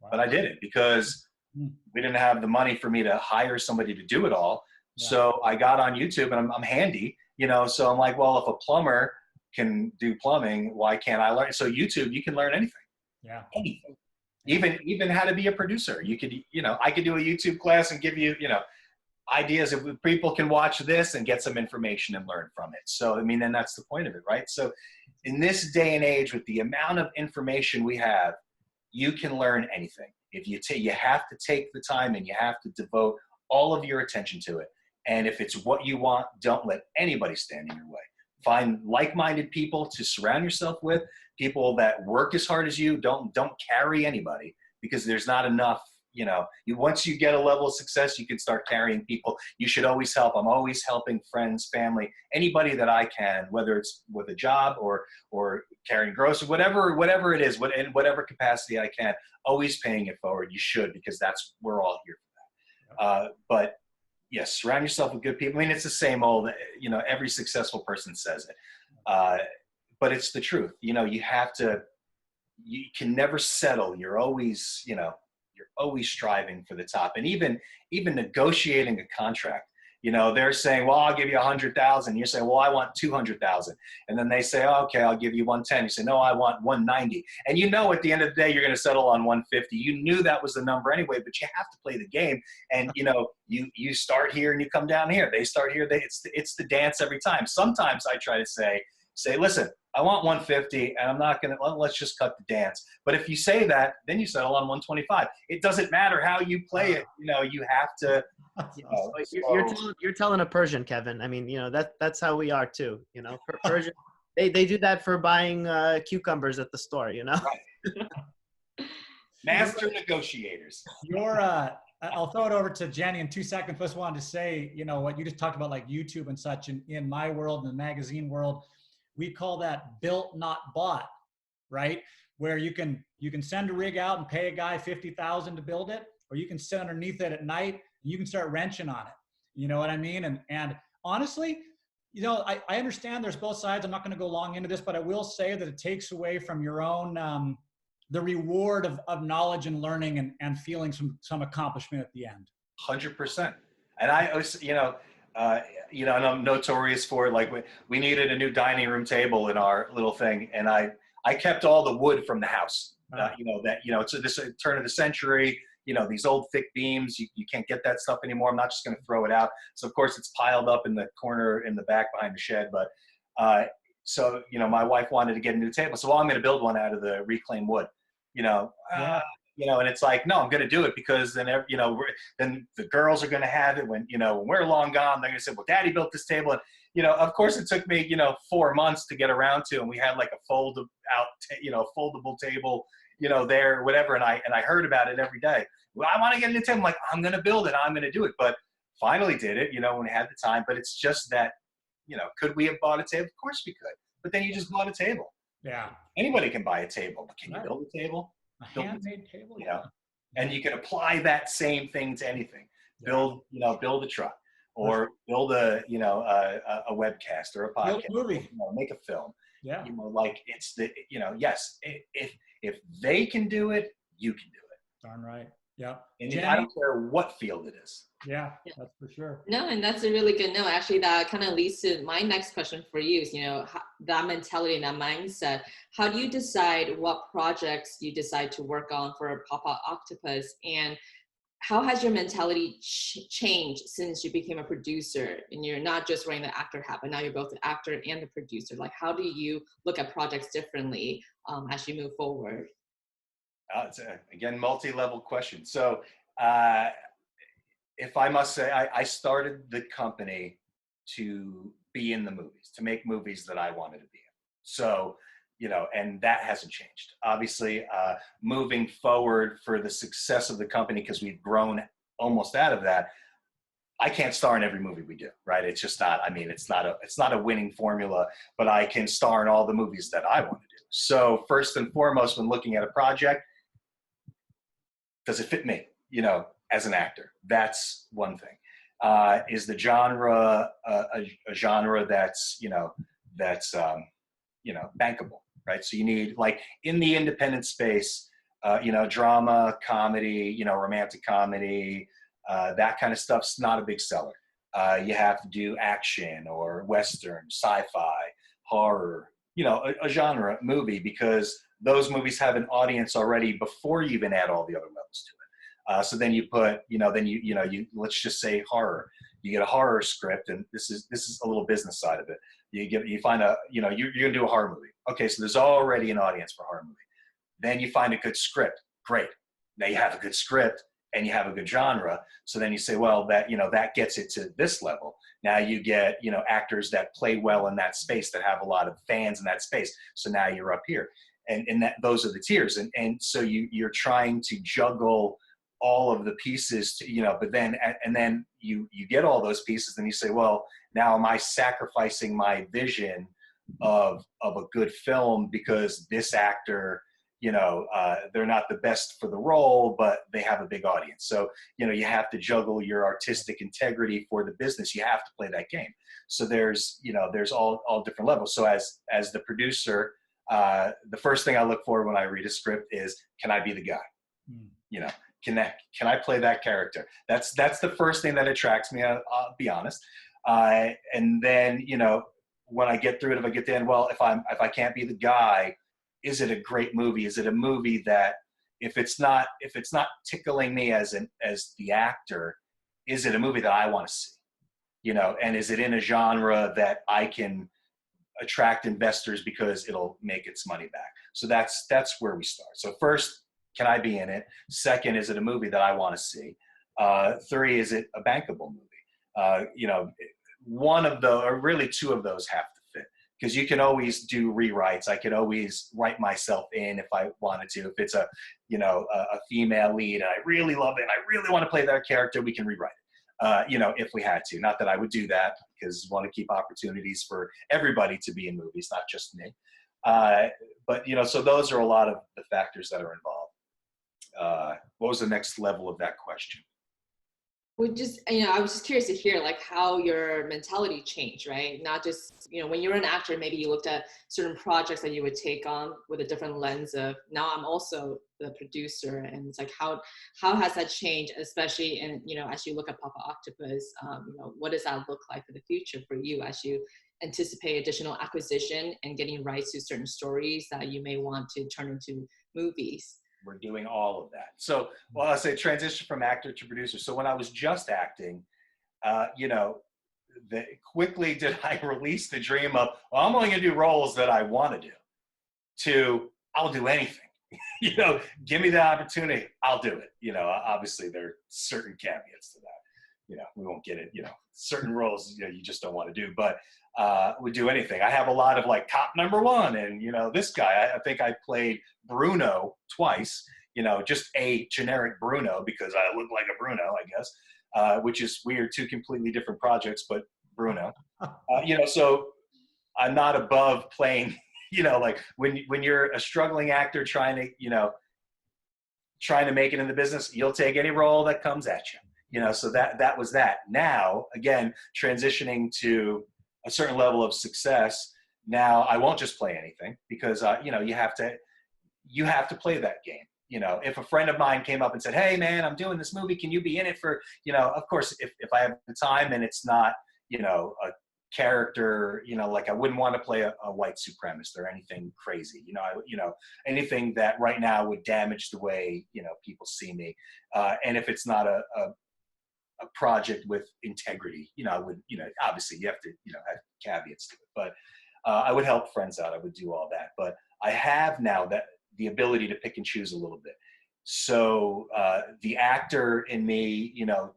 but I did it because we didn't have the money for me to hire somebody to do it all. Yeah. So I got on YouTube, and I'm handy, so I'm like, well, if a plumber can do plumbing, why can't I learn? So YouTube, you can learn anything. Yeah. Anything. Even how to be a producer. You could, I could do a YouTube class and give you, ideas. If people can watch this and get some information and learn from it. So, then that's the point of it, right? So in this day and age, with the amount of information we have, you can learn anything. If you have to take the time, and you have to devote all of your attention to it. And if it's what you want, don't let anybody stand in your way. Find like-minded people to surround yourself with, people that work as hard as you. Don't carry anybody, because there's not enough. Once you get a level of success, you can start carrying people. You should always help. I'm always helping friends, family, anybody that I can, whether it's with a job or carrying groceries, whatever it is, in whatever capacity I can. Always paying it forward. You should, because we're all here for that. But yes, surround yourself with good people. It's the same old, every successful person says it. But it's the truth. You can never settle. You're always you're always striving for the top. And even negotiating a contract, you know, they're saying, well, I'll give you 100,000. You say, well, I want 200,000. And then they say, oh, okay, I'll give you 110. You say, no, I want 190. And you know, at the end of the day, you're going to settle on 150. You knew that was the number anyway, but you have to play the game. And, you know, you start here and you come down here. They start here. It's the dance every time. Sometimes I try to say, listen, I want 150 and I'm not going to, let's just cut the dance. But if you say that, then you settle on 125. It doesn't matter how you play it. You know, you have to, you know, you're telling a Persian, Kevin. I mean, you know, that's how we are too. You know, Persian, they do that for buying cucumbers at the store, you know? Right. Master negotiators. I'll throw it over to Jenny in 2 seconds. First, wanted to say, you know, what you just talked about, like YouTube and such. In my world, in the magazine world, we call that built, not bought, right? Where you can send a rig out and pay a guy $50,000 to build it, or you can sit underneath it at night and you can start wrenching on it. You know what I mean? And honestly, you know, I understand there's both sides. I'm not going to go long into this, but I will say that it takes away from your own the reward of knowledge and learning and feeling some accomplishment at the end. 100%. And I always, you know, and I'm notorious for it. Like we needed a new dining room table in our little thing, and I kept all the wood from the house. You know, that, you know, it's this turn of the century. You know, these old thick beams, you can't get that stuff anymore. I'm not just going to throw it out. So of course it's piled up in the corner in the back behind the shed. But so, you know, my wife wanted to get a new table. So, well, I'm going to build one out of the reclaimed wood, you know, you know, and it's like, no, I'm going to do it because then, you know, then the girls are going to have it when, you know, when we're long gone, they're going to say, well, Daddy built this table. And, you know, of course it took me, you know, 4 months to get around to, and we had like a foldable table, you know, there, whatever. And I heard about it every day. Well, I want to get a new table. I'm like, I'm going to build it. I'm going to do it. But finally did it, you know, when we had the time. But it's just that, you know, could we have bought a table? Of course we could. But then you just bought a table. Yeah. Anybody can buy a table, but can you build a table? A handmade table? You know, and you can apply that same thing to anything. Build a truck, or build a webcast or a podcast. Build a movie. You know, make a film. Yeah. You know, like it's the, you know, yes, if they can do it, you can do it. Darn right. Yeah. And Jenny? I don't care what field it is. Yeah, that's for sure. No, and that's a really good note. Actually, that kind of leads to my next question for you is, you know, that mentality and that mindset. How do you decide what projects you decide to work on for Papa Octopus? And how has your mentality changed since you became a producer and you're not just wearing the actor hat, but now you're both the actor and the producer? Like, how do you look at projects differently as you move forward? It's again, multi-level question. So if I must say, I started the company to be in the movies, to make movies that I wanted to be in. So, you know, and that hasn't changed. Obviously, moving forward for the success of the company, because we've grown almost out of that, I can't star in every movie we do, right? It's just not, I mean, it's not a winning formula, but I can star in all the movies that I want to do. So first and foremost, when looking at a project, does it fit me, you know, as an actor? That's one thing. Is the genre a genre that's, you know, bankable, right? So you need, like, in the independent space, you know, drama, comedy, you know, romantic comedy, that kind of stuff's not a big seller. You have to do action or Western, sci-fi, horror, you know, a genre movie, because those movies have an audience already before you even add all the other levels to it. So then you put, you know, you let's just say horror. You get a horror script, and this is a little business side of it. You find you're gonna do a horror movie. Okay, so there's already an audience for a horror movie. Then you find a good script. Great. Now you have a good script and you have a good genre. So then you say, well, that gets it to this level. Now you get, you know, actors that play well in that space, that have a lot of fans in that space. So now you're up here. And those are the tiers. And so you're trying to juggle all of the pieces to, you know, but then, and then you get all those pieces, and you say, well, now am I sacrificing my vision of a good film because this actor, you know, they're not the best for the role, but they have a big audience. So, you know, you have to juggle your artistic integrity for the business. You have to play that game. So there's all different levels. So as the producer, the first thing I look for when I read a script is, can I be the guy? You know, can I play that character? That's the first thing that attracts me. I'll be honest. And then, you know, when I get through it, if I get to the end, well, if I can't be the guy, is it a great movie? Is it a movie that if it's not tickling me as the actor, is it a movie that I want to see? You know, and is it in a genre that I can attract investors because it'll make its money back? So that's where we start. So first, can I be in it? Second, is it a movie that I want to see? Three, is it a bankable movie? You know, one of those, or really two of those have to fit, because you can always do rewrites. I could always write myself in if I wanted to. If it's a female lead and I really love it and I really want to play that character, we can rewrite it. You know, if we had to. Not that I would do that, because we want to keep opportunities for everybody to be in movies, not just me. But, you know, so those are a lot of the factors that are involved. What was the next level of that question? I was just curious to hear like how your mentality changed, right? Not just, you know, when you're an actor, maybe you looked at certain projects that you would take on with a different lens of, now I'm also the producer, and it's like, how has that changed, especially in, you know, as you look at Papa Octopus, you know, what does that look like for the future for you as you anticipate additional acquisition and getting rights to certain stories that you may want to turn into movies? We're doing all of that. So, well, I say transition from actor to producer. So when I was just acting, you know, quickly did I release the dream of, well, I'm only going to do roles that I want to do, to I'll do anything. You know, give me the opportunity, I'll do it. You know, obviously there are certain caveats to that. You know, we won't get it. You know, certain roles, you know, you just don't want to do, but would do anything. I have a lot of like cop number one, and you know, this guy, I think I played Bruno twice, you know, just a generic Bruno because I look like a Bruno, I guess, which is weird. Two completely different projects, but Bruno. You know, so I'm not above playing, you know, like when you're a struggling actor trying to make it in the business, you'll take any role that comes at you. You know, so that was that. Now, again, transitioning to a certain level of success, now I won't just play anything, because you know, you have to play that game. You know, if a friend of mine came up and said, "Hey man, I'm doing this movie, can you be in it for," you know, of course, if I have the time and it's not, you know, a character, you know, like I wouldn't want to play a white supremacist or anything crazy, you know, anything that right now would damage the way, you know, people see me. And if it's not a project with integrity, you know, I would, you know, obviously you have to, you know, have caveats to it, but I would help friends out. I would do all that, but I have now the ability to pick and choose a little bit. So the actor in me, you know,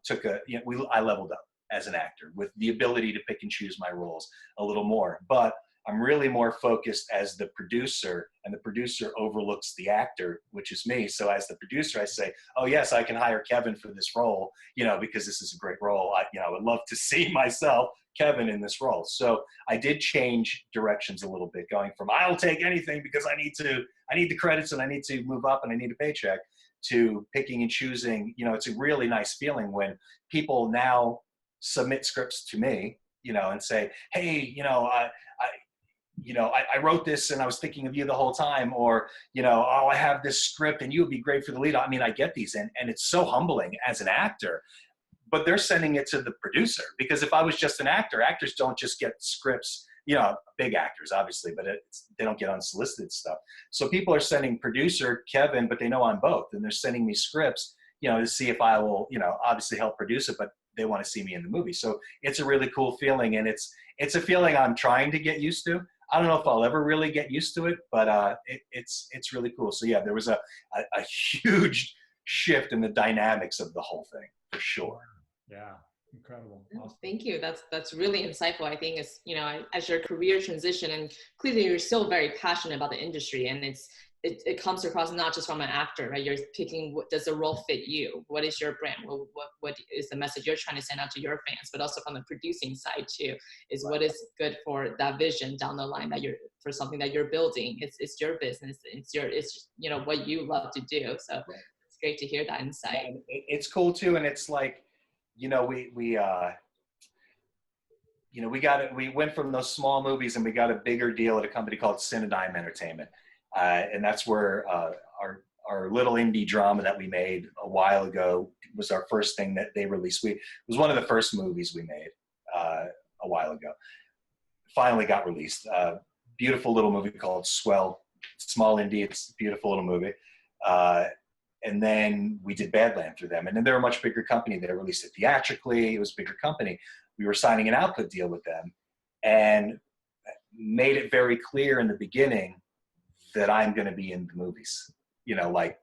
I leveled up as an actor with the ability to pick and choose my roles a little more, but I'm really more focused as the producer, and the producer overlooks the actor, which is me. So as the producer, I say, oh yes, I can hire Kevin for this role, you know, because this is a great role. I would love to see myself, Kevin, in this role. So I did change directions a little bit, going from I'll take anything because I need the credits and I need to move up and I need a paycheck, to picking and choosing. You know, it's a really nice feeling when people now submit scripts to me, you know, and say, hey, you know, I wrote this and I was thinking of you the whole time, or, you know, oh, I have this script and you would be great for the lead. I mean, I get these, and it's so humbling as an actor, but they're sending it to the producer, because if I was just an actor, actors don't just get scripts, you know, big actors obviously, but they don't get unsolicited stuff. So people are sending producer Kevin, but they know I'm both, and they're sending me scripts, you know, to see if I will, you know, obviously help produce it, but they want to see me in the movie. So it's a really cool feeling, and it's a feeling I'm trying to get used to. I don't know if I'll ever really get used to it, but it's really cool. So yeah, there was a huge shift in the dynamics of the whole thing, for sure. Yeah, incredible. Awesome. Thank you. That's really insightful. I think it's, you know, as your career transition, and clearly you're still very passionate about the industry, and it comes across not just from an actor, right? You're picking, what does the role fit you? What is your brand? What is the message you're trying to send out to your fans? But also from the producing side too, is what is good for that vision down the line, that for something that you're building. It's your business. It's you know, what you love to do. So it's great to hear that insight. And it's cool too, and it's like, you know, we went from those small movies and we got a bigger deal at a company called Cinedigm Entertainment. And that's where our little indie drama that we made a while ago was our first thing that they released. It was one of the first movies we made a while ago. Finally got released. Beautiful little movie called Swell. Small indie. It's a beautiful little movie. And then we did Badland through them. And then they're a much bigger company. They released it theatrically. It was a bigger company. We were signing an output deal with them and made it very clear in the beginning that I'm going to be in the movies. You know, like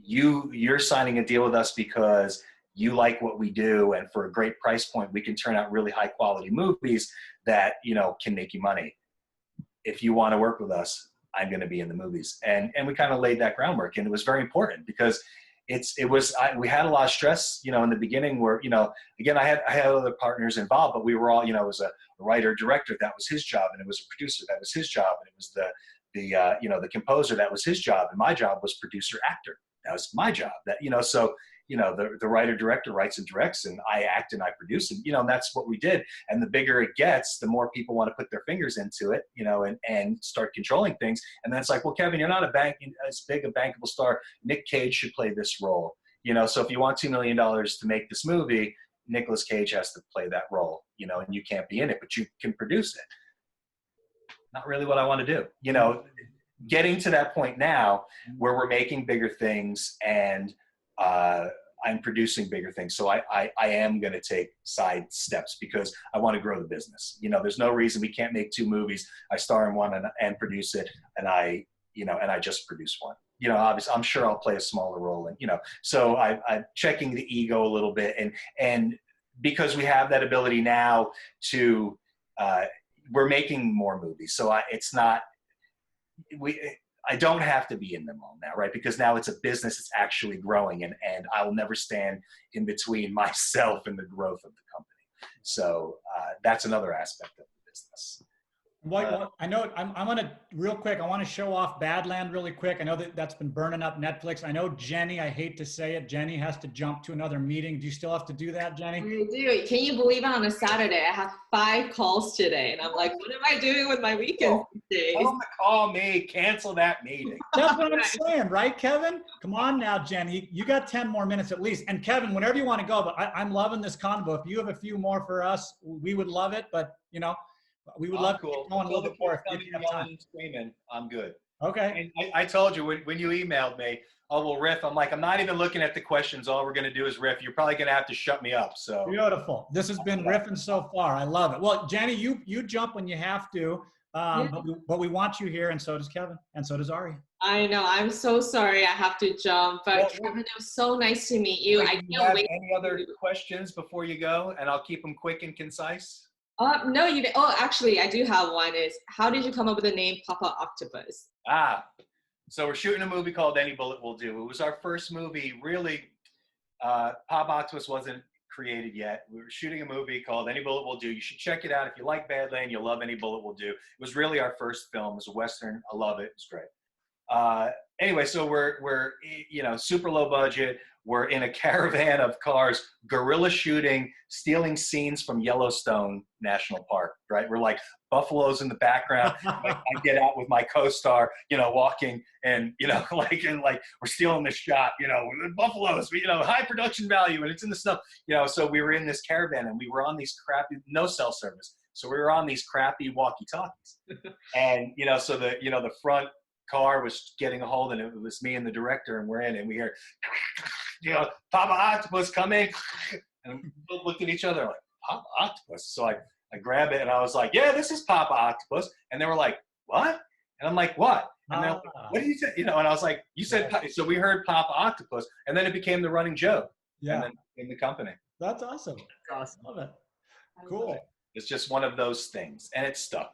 you're signing a deal with us because you like what we do, and for a great price point, we can turn out really high quality movies that, you know, can make you money. If you want to work with us, I'm going to be in the movies. And we kind of laid that groundwork, and it was very important because we had a lot of stress, you know, in the beginning where, you know, again, I had other partners involved, but we were all, you know, it was a writer, director, that was his job. And it was a producer, that was his job. And it was the composer, that was his job. And my job was producer, actor. That was my job. That, you know, so, you know, the writer director writes and directs, and I act and I produce, and, you know, and that's what we did. And the bigger it gets, the more people want to put their fingers into it, you know, and start controlling things. And then it's like, well, Kevin, you're not as big a bankable star. Nick Cage should play this role, you know. So if you want $2 million to make this movie, Nicolas Cage has to play that role, you know, and you can't be in it, but you can produce it. Not really what I want to do, you know. Getting to that point now where we're making bigger things and I'm producing bigger things. So I am going to take side steps because I want to grow the business. You know, there's no reason we can't make 2 movies. I star in one and produce it, and I just produce one. You know, obviously, I'm sure I'll play a smaller role, and, you know, so I'm checking the ego a little bit, and because we have that ability now to, we're making more movies. So I don't have to be in them all now, right? Because now it's a business, it's actually growing, and I will never stand in between myself and the growth of the company. So that's another aspect of the business. I know I'm going to, real quick, I want to show off Badland really quick. I know that's been burning up Netflix. I know Jenny, I hate to say it, Jenny has to jump to another meeting. Do you still have to do that, Jenny? I do. Can you believe it? On a Saturday, I have 5 calls today, and I'm like, what am I doing with my weekends these days? Don't call me, cancel that meeting. That's what I'm saying, right, Kevin? Come on now, Jenny. You got 10 more minutes at least. And Kevin, whenever you want to go, but I'm loving this convo. If you have a few more for us, we would love it. But, you know, we would love to keep going a little bit more if you have time. Screaming, I'm good. Okay. And I told you when you emailed me, oh, we'll riff. I'm like, I'm not even looking at the questions. All we're going to do is riff. You're probably going to have to shut me up. So beautiful. This has been riffing so far. I love it. Well, Jenny, you jump when you have to, but we want you here, and so does Kevin, and so does Ari. I know. I'm so sorry. I have to jump. But Kevin, it was so nice to meet you. I can't wait. Any other questions before you go? And I'll keep them quick and concise. No, you did. Oh, actually, I do have one. Is how did you come up with the name Papa Octopus? So we're shooting a movie called Any Bullet Will Do. It was our first movie. Really, Papa Octopus wasn't created yet. We were shooting a movie called Any Bullet Will Do. You should check it out. If you like Badland, you'll love Any Bullet Will Do. It was really our first film. It was a Western. I love it. It's great. Anyway, so we're you know, super low budget. We're in a caravan of cars, guerrilla shooting, stealing scenes from Yellowstone National Park, right? We're like buffaloes in the background. I get out with my co-star, you know, walking, and, you know, like we're stealing this shot, you know, buffaloes, you know, high production value, and it's in the stuff, you know. So we were in this caravan, and we were on these crappy, no cell service. So we were on these crappy walkie-talkies. And, you know, so the front car was getting a hold, and it was me and the director, and we're in, and we hear, you know, Papa Octopus, come in. And we looked at each other like, Papa Octopus? So I grab it, and I was like, yeah, this is Papa Octopus. And they were like, what? And I'm like, what? And they're like, what did you say? You know, and I was like, you said, so we heard Papa Octopus, and then it became the running joke. Yeah. And then in the company. That's awesome. That's awesome. Love it. Cool. It's just one of those things, and it's stuck.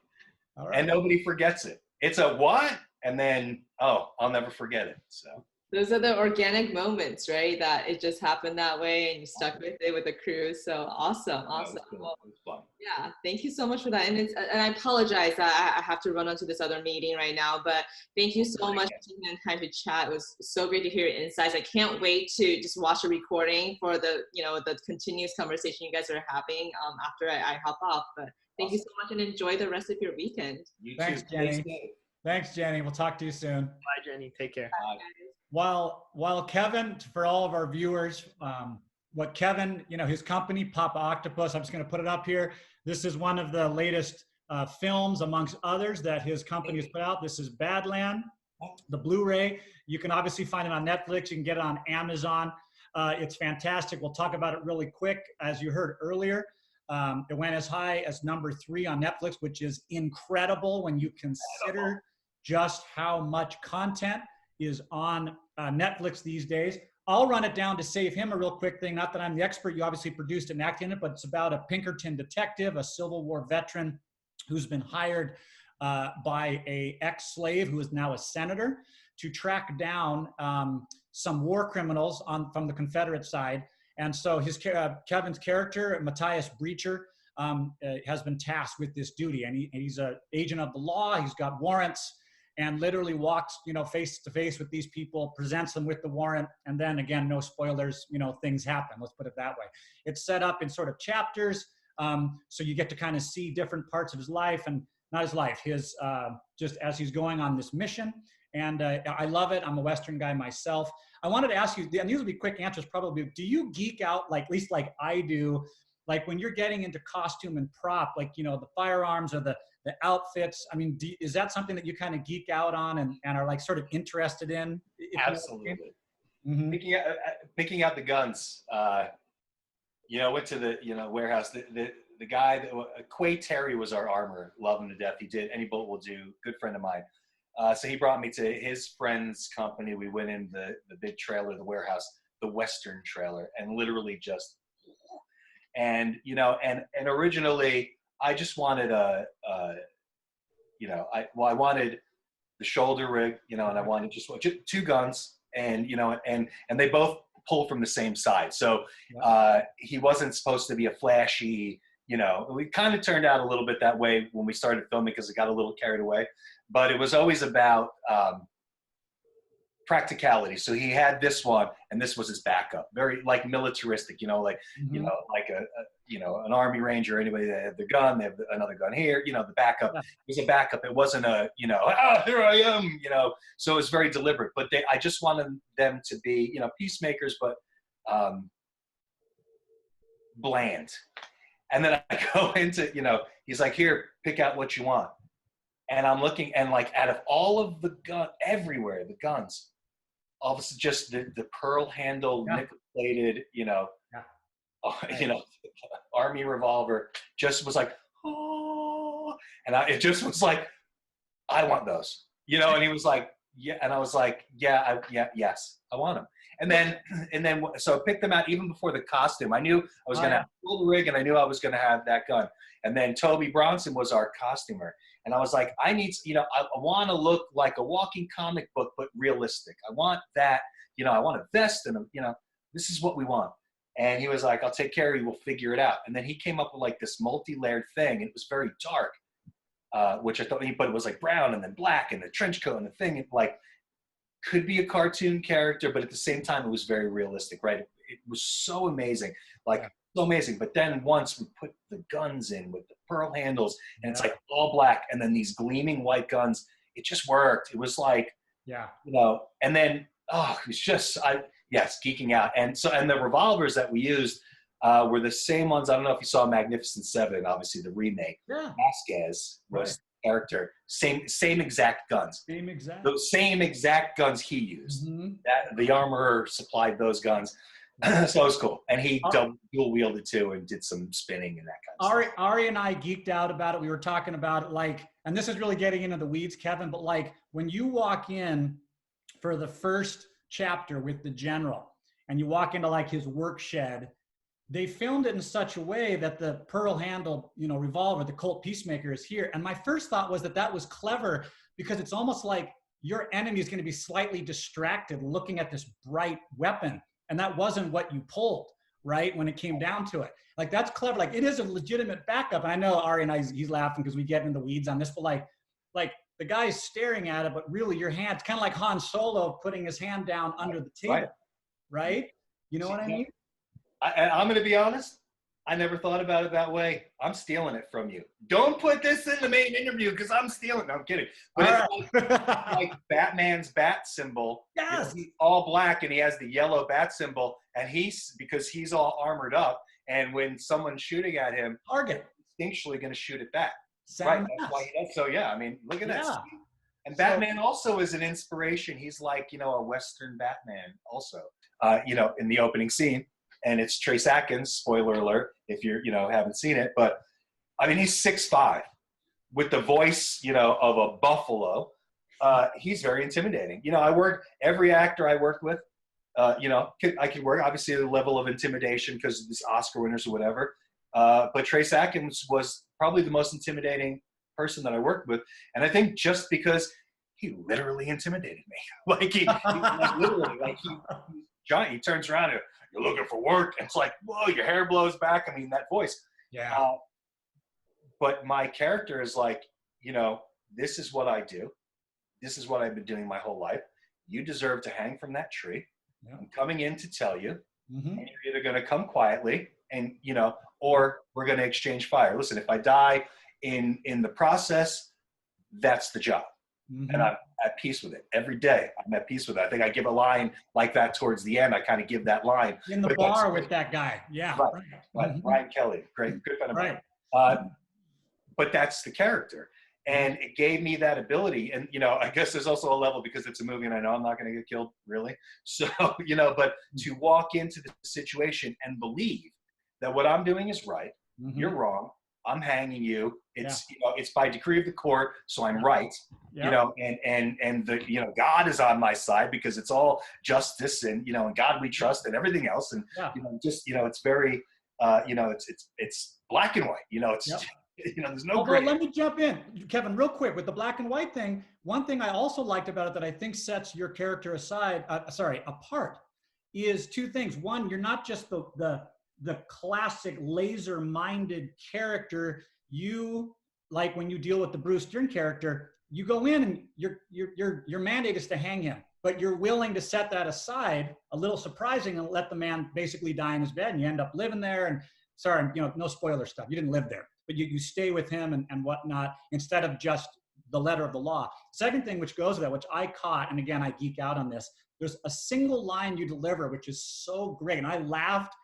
All right. And nobody forgets it. It's a what? And then, oh, I'll never forget it. So those are the organic moments, right? That it just happened that way, and you stuck with it with the crew. So awesome. Cool. Well, it was fun. yeah, thank you so much for that. And I apologize that I have to run onto this other meeting right now, but thank you so much for taking the time to chat. It was so great to hear your insights. I can't wait to just watch a recording for the continuous conversation you guys are having after I hop off. But thank you so much, and enjoy the rest of your weekend. Thanks, Jenny. Thanks, Jenny. We'll talk to you soon. Bye, Jenny. Take care. Bye, guys. while Kevin, for all of our viewers, what Kevin, his company, Papa Octopus, I'm just going to put it up here. This is one of the latest films, amongst others, that his company has put out. This is Badland, the Blu-ray. You can obviously find it on Netflix. You can get it on Amazon. It's fantastic. We'll talk about it really quick. As you heard earlier, it went as high as #3 on Netflix, which is incredible when you consider just how much content is on Netflix these days. I'll run it down to save him a real quick thing. Not that I'm the expert. You obviously produced and acted in it, but it's about a Pinkerton detective, a Civil War veteran who's been hired by a ex-slave who is now a senator to track down some war criminals from the Confederate side. And so Kevin's character, Matthias Breacher, has been tasked with this duty. And he's an agent of the law. He's got warrants, and literally walks, face to face with these people, presents them with the warrant, and then again, no spoilers, things happen. Let's put it that way. It's set up in sort of chapters, so you get to kind of see different parts of his life, and not his life, his just as he's going on this mission. And I love it. I'm a Western guy myself. I wanted to ask you, and these will be quick answers probably. Do you geek out, like at least like I do, like when you're getting into costume and prop, like the firearms or the outfits? I mean, is that something that you kind of geek out on and are like sort of interested in? Absolutely. Mm-hmm. Picking out the guns. Went to the warehouse. The guy, Quay Terry was our armorer. Love him to death. He did Any Bullet Will Do. Good friend of mine. So he brought me to his friend's company. We went in the big trailer, the warehouse, the Western trailer, and literally just, and originally I just wanted I wanted the shoulder rig, and I wanted just 2 guns, and they both pull from the same side. So he wasn't supposed to be a flashy, we kind of turned out a little bit that way when we started filming because it got a little carried away, but it was always about practicality. So he had this one, and this was his backup, very like militaristic, like an Army Ranger, anybody that had the gun, they have another gun here, the backup. It was a backup. It wasn't a, here I am, so it was very deliberate. But I just wanted them to be, peacemakers, but bland. And then I go into, he's like, here, pick out what you want. And I'm looking, and like out of all of the gun, everywhere, the guns, all of a sudden just the pearl handle, nickel plated, Army revolver just was like, oh, and it just was like, I want those, and he was like, yeah, and I was like, yes, I want them. And then so I picked them out even before the costume. I knew I was going to have the rig, and I knew I was going to have that gun. And then Toby Bronson was our costumer. And I was like, I need, I want to look like a walking comic book, but realistic. I want that, I want a vest, and, this is what we want. And he was like, I'll take care of you. We'll figure it out. And then he came up with like this multi-layered thing. And it was very dark, which I thought, but it was like brown and then black and the trench coat and the thing. It like could be a cartoon character, but at the same time, it was very realistic, right? It was so amazing, so amazing. But then once we put the guns in with the pearl handles, and it's like all black, and then these gleaming white guns, it just worked. It was like, and then, it was just, geeking out. And the revolvers that we used were the same ones. I don't know if you saw Magnificent Seven, obviously the remake. Yeah. Vasquez was the character. Same exact guns. Those same exact guns he used. Mm-hmm. The armorer supplied those guns. So it was cool. And he dual wielded too and did some spinning and that kind of stuff. Ari and I geeked out about it. We were talking about it, and this is really getting into the weeds, Kevin, but when you walk in for the first chapter with the general and you walk into his work shed, they filmed it in such a way that the pearl handle, revolver, the Colt Peacemaker, is here. And my first thought was that was clever because it's almost like your enemy is going to be slightly distracted looking at this bright weapon. And that wasn't what you pulled, right? When it came down to it. That's clever. It is a legitimate backup. And I know Ari and I, he's laughing because we get in the weeds on this, but the guy's staring at it, but really your hand's kind of like Han Solo putting his hand down under the table, right? You know what I mean? I'm going to be honest. I never thought about it that way. I'm stealing it from you. Don't put this in the main interview because I'm stealing. No, I'm kidding. But it's like Batman's bat symbol. Yes. You know, he's all black and he has the yellow bat symbol, and because he's all armored up, and when someone's shooting at him, Target. he's instinctually going to shoot it back. Right. That's why he does. So yeah, I mean, look at that. Yeah. And Batman also is an inspiration. He's like, you know, a Western Batman also, you know, in the opening scene. And it's Trace Adkins, spoiler alert, if you're, you know, haven't seen it. But, I mean, he's 6'5", with the voice, you know, of a buffalo. He's very intimidating. You know, every actor I work with, you know, I can work, obviously, the level of intimidation because of this Oscar winners or whatever. But Trace Adkins was probably the most intimidating person that I worked with. And I think just because he literally intimidated me. Like, he literally, like, he's giant. He turns around and, you're looking for work. And it's like, whoa, your hair blows back. I mean, that voice. Yeah. But my character is like, you know, this is what I do. This is what I've been doing my whole life. You deserve to hang from that tree. Yeah. I'm coming in to tell you. Mm-hmm. And you're either going to come quietly and, you know, or we're going to exchange fire. Listen, if I die in the process, that's the job. Mm-hmm. And I'm at peace with it. Every day, I'm at peace with it. I think I give a line like that towards the end. I kind of give that line. In the bar with that guy. Yeah. Right. Mm-hmm. Ryan Kelly. Great. Good friend of mine. But that's the character. And it gave me that ability. And, you know, I guess there's also a level because it's a movie and I know I'm not going to get killed, really. So, you know, but to walk into the situation and believe that what I'm doing is right, mm-hmm. You're wrong, I'm hanging you. It's you know, it's by decree of the court, so I'm right. You know, and the, you know, God is on my side because it's all justice and, you know, and God we trust and everything else. And you know, just, you know, it's very you know, it's black and white. You know, it's you know, there's no gray. Let me jump in, Kevin, real quick with the black and white thing. One thing I also liked about it that I think sets your character apart is two things. One, you're not just the classic laser-minded character. You, like when you deal with the Bruce Dern character, you go in and your mandate is to hang him, but you're willing to set that aside, a little surprising, and let the man basically die in his bed, and you end up living there. And sorry, you know, no spoiler stuff. You didn't live there, but you stay with him and whatnot instead of just the letter of the law. Second thing which goes with that, which I caught, and again, I geek out on this, there's a single line you deliver, which is so great. And I laughed.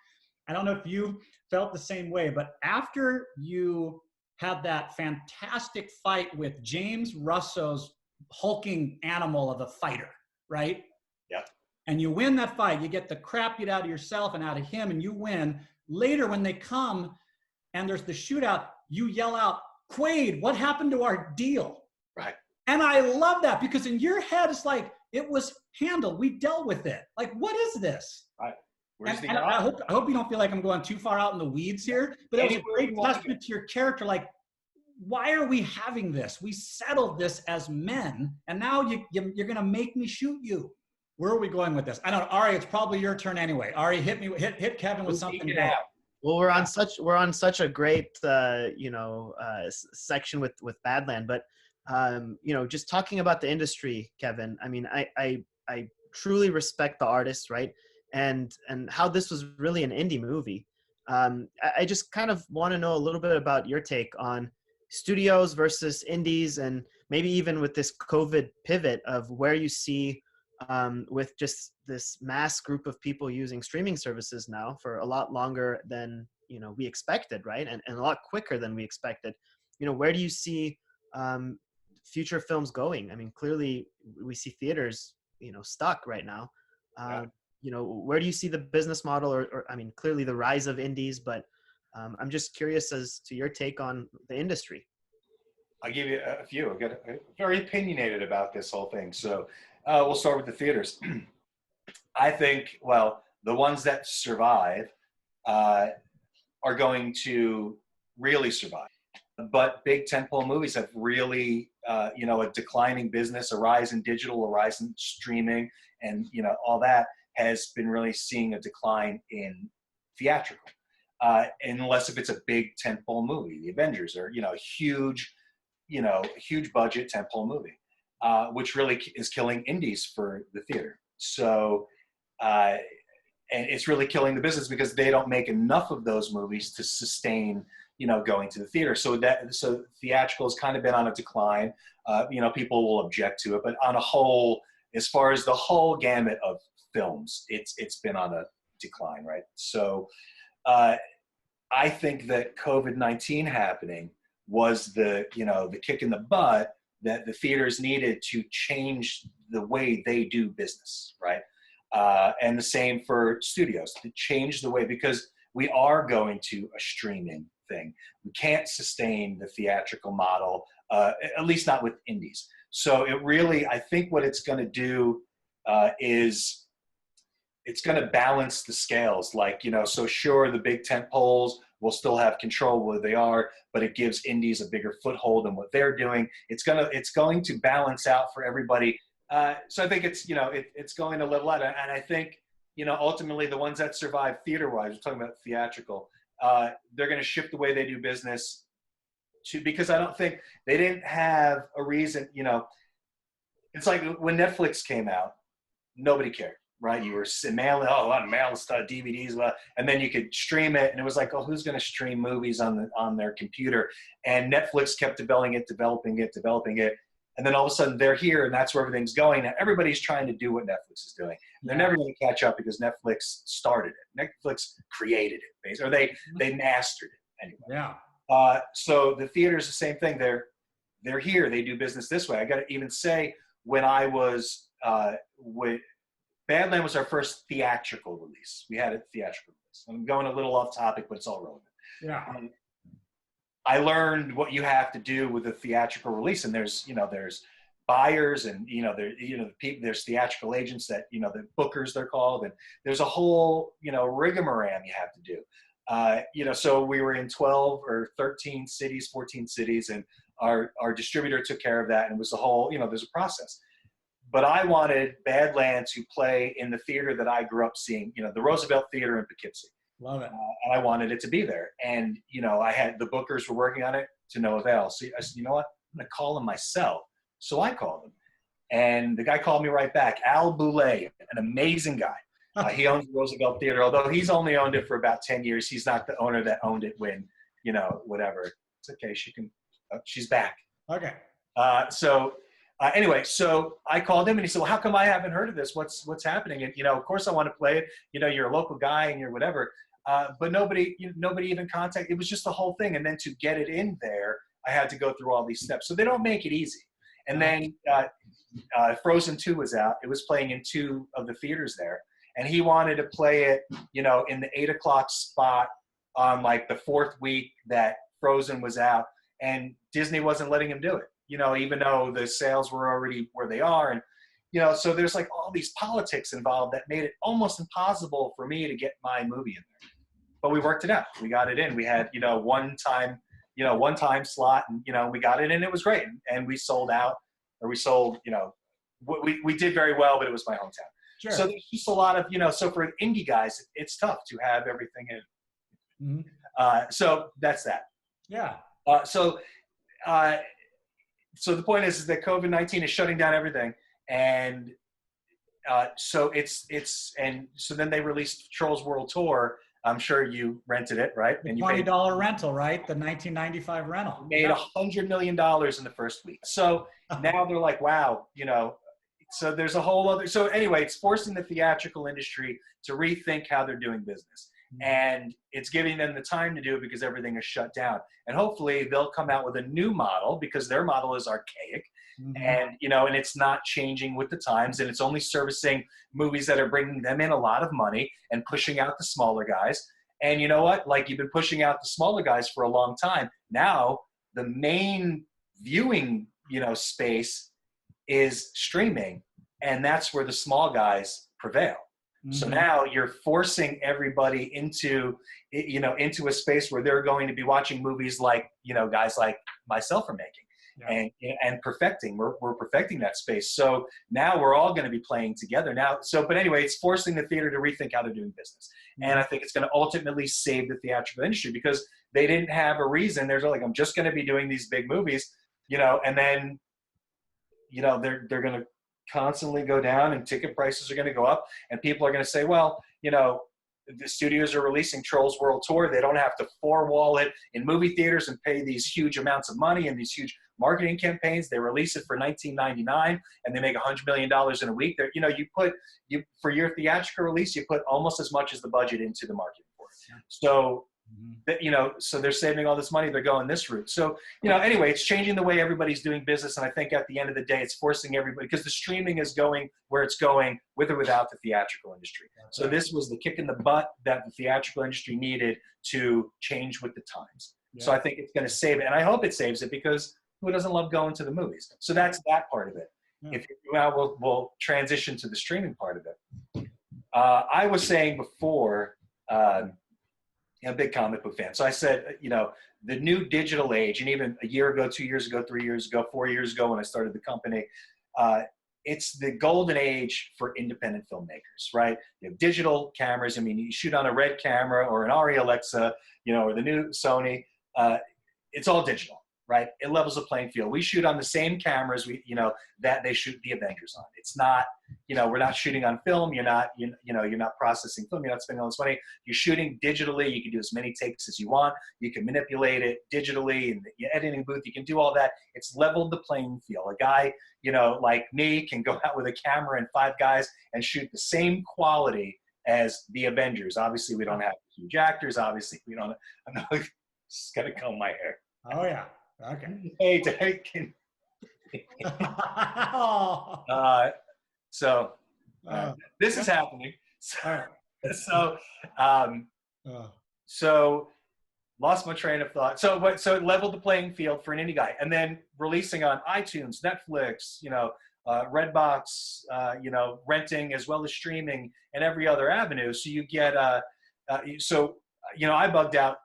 I don't know if you felt the same way, but after you had that fantastic fight with James Russo's hulking animal of a fighter, right? Yeah. And you win that fight, you get the crap beat out of yourself and out of him, and you win. Later, when they come and there's the shootout, you yell out, Quaid, what happened to our deal? Right. And I love that because in your head, it's like, it was handled. We dealt with it. Like, what is this? Right. And I hope you don't feel like I'm going too far out in the weeds here, but it was a great testament to your character. Like, why are we having this? We settled this as men, and now you're going to make me shoot you. Where are we going with this? I don't know. Ari, it's probably your turn anyway. Ari, hit Kevin with something. Well, we're on such a great section with Badland, but you know, just talking about the industry, Kevin. I mean, I truly respect the artists, right? And how this was really an indie movie. I just kind of want to know a little bit about your take on studios versus indies, and maybe even with this COVID pivot of where you see with just this mass group of people using streaming services now for a lot longer than, you know, we expected, right? And a lot quicker than we expected. You know, where do you see future films going? I mean, clearly we see theaters, you know, stuck right now. You know, where do you see the business model or I mean, clearly the rise of indies, but I'm just curious as to your take on the industry. I'll give you a few. I get very opinionated about this whole thing. So we'll start with the theaters. I think, well, the ones that survive are going to really survive. But big tentpole movies have really, you know, a declining business, a rise in digital, a rise in streaming, and, you know, all that has been really seeing a decline in theatrical. Unless if it's a big tentpole movie. The Avengers are, you know, huge budget tentpole movie, which really is killing indies for the theater. So, it's really killing the business because they don't make enough of those movies to sustain, going to the theater. So theatrical has kind of been on a decline. People will object to it, but on a whole, as far as the whole gamut of films, it's been on a decline, right? So I think that COVID-19 happening was the kick in the butt that the theaters needed to change the way they do business, right? And the same for studios, to change the way, because we are going to a streaming thing. We can't sustain the theatrical model, at least not with indies. So it really, I think what it's going to do is it's going to balance the scales. Like, so sure, the big tent poles will still have control where they are, but it gives indies a bigger foothold in what they're doing. It's going to balance out for everybody. So I think it's going to level out. And I think, ultimately the ones that survive theater-wise, we're talking about theatrical, they're going to shift the way they do business because I don't think they didn't have a reason, it's like when Netflix came out, nobody cared, right? You were mailing, mail stuff, DVDs, and then you could stream it, and it was like, oh, who's going to stream movies on their computer? And Netflix kept developing it, and then all of a sudden they're here, and that's where everything's going. Now everybody's trying to do what Netflix is doing. They're never going to catch up because Netflix started it. Netflix created it, or they mastered it anyway. Yeah. So the theater's the same thing. They're here. They do business this way. I got to even say, when I was Badland was our first theatrical release. We had a theatrical release. I'm going a little off topic, but it's all relevant. Yeah. I learned what you have to do with a theatrical release, and there's buyers, and there's theatrical agents that the bookers they're called, and there's a whole rigmarole you have to do. So we were in 12 or 13 cities, 14 cities, and our distributor took care of that, and it was the whole there's a process. But I wanted Badland to play in the theater that I grew up seeing, the Roosevelt Theater in Poughkeepsie. Love it. And I wanted it to be there. And, I had the bookers were working on it to no avail. So I said, you know what? I'm going to call them myself. So I called him. And the guy called me right back. Al Boulay, an amazing guy. He owns the Roosevelt Theater, although he's only owned it for about 10 years. He's not the owner that owned it when, whatever. It's okay. She's back. Okay. Anyway, so I called him and he said, well, how come I haven't heard of this? What's happening? And, of course I want to play it. You're a local guy and you're whatever. But nobody even contacted. It was just the whole thing. And then to get it in there, I had to go through all these steps. So they don't make it easy. And then Frozen 2 was out. It was playing in 2 of the theaters there. And he wanted to play it, in the 8 o'clock spot on like the 4th week that Frozen was out. And Disney wasn't letting him do it. Even though the sales were already where they are. And, so there's like all these politics involved that made it almost impossible for me to get my movie in there. But we worked it out. We got it in. We had, one time slot, and, we got it in. It was great. And we sold out, or we sold, we did very well, but it was my hometown. Sure. So there's just a lot of, so for indie guys, it's tough to have everything in. Mm-hmm. So that's that. Yeah. So the point is that COVID-19 is shutting down everything, and so so then they released Trolls World Tour. I'm sure you rented it, right? The and you $20 rental, right? The 1995 rental. Made $100 million in the first week. So now they're like, wow, So there's a whole other. So anyway, it's forcing the theatrical industry to rethink how they're doing business. And it's giving them the time to do it because everything is shut down. And hopefully they'll come out with a new model because their model is archaic. And, and it's not changing with the times, and it's only servicing movies that are bringing them in a lot of money and pushing out the smaller guys. And you know what? Like, you've been pushing out the smaller guys for a long time. Now the main viewing, space is streaming, and that's where the small guys prevail. So now you're forcing everybody into a space where they're going to be watching movies like, guys like myself are making and perfecting. We're perfecting that space. So now we're all going to be playing together now. But anyway, it's forcing the theater to rethink how they're doing business. And I think it's going to ultimately save the theatrical industry because they didn't have a reason. They're like, I'm just going to be doing these big movies, and then, they're going to constantly go down and ticket prices are going to go up and people are going to say, well, you know, the studios are releasing Trolls World Tour. They don't have to four-wall it in movie theaters and pay these huge amounts of money and these huge marketing campaigns. They release it for $19.99 and they make $100 million in a week. You know, for your theatrical release, you put almost as much as the budget into the marketing for it. So, you know, so they're saving all this money. They're going this route. So, you know, anyway, it's changing the way everybody's doing business. And I think at the end of the day, it's forcing everybody, because the streaming is going where it's going with or without the theatrical industry. So this was the kick in the butt that the theatrical industry needed to change with the times. Yeah. So I think it's going to save it. And I hope it saves it, because who doesn't love going to the movies? So that's that part of it. Yeah. Now we'll transition to the streaming part of it. I was saying before, I'm a big comic book fan. So I said, you know, the new digital age, and even a year ago, 2 years ago, 3 years ago, 4 years ago when I started the company, it's the golden age for independent filmmakers, right? You have digital cameras. I mean, you shoot on a Red camera or an Arri Alexa, you know, or the new Sony. It's all digital, right? It levels the playing field. We shoot on the same cameras, that they shoot the Avengers on. It's not, you know, we're not shooting on film. You're not processing film. You're not spending all this money. You're shooting digitally. You can do as many takes as you want. You can manipulate it digitally in the editing booth. You can do all that. It's leveled the playing field. A guy, you know, like me can go out with a camera and 5 guys and shoot the same quality as the Avengers. Obviously, we don't have huge actors. Obviously, we don't. I'm just gonna comb my hair. Oh yeah. Okay. Hey, Derek. This is happening. So lost my train of thought. So it leveled the playing field for an indie guy, and then releasing on iTunes, Netflix, you know, Redbox, you know, renting as well as streaming and every other avenue. So you get, you know, I bugged out.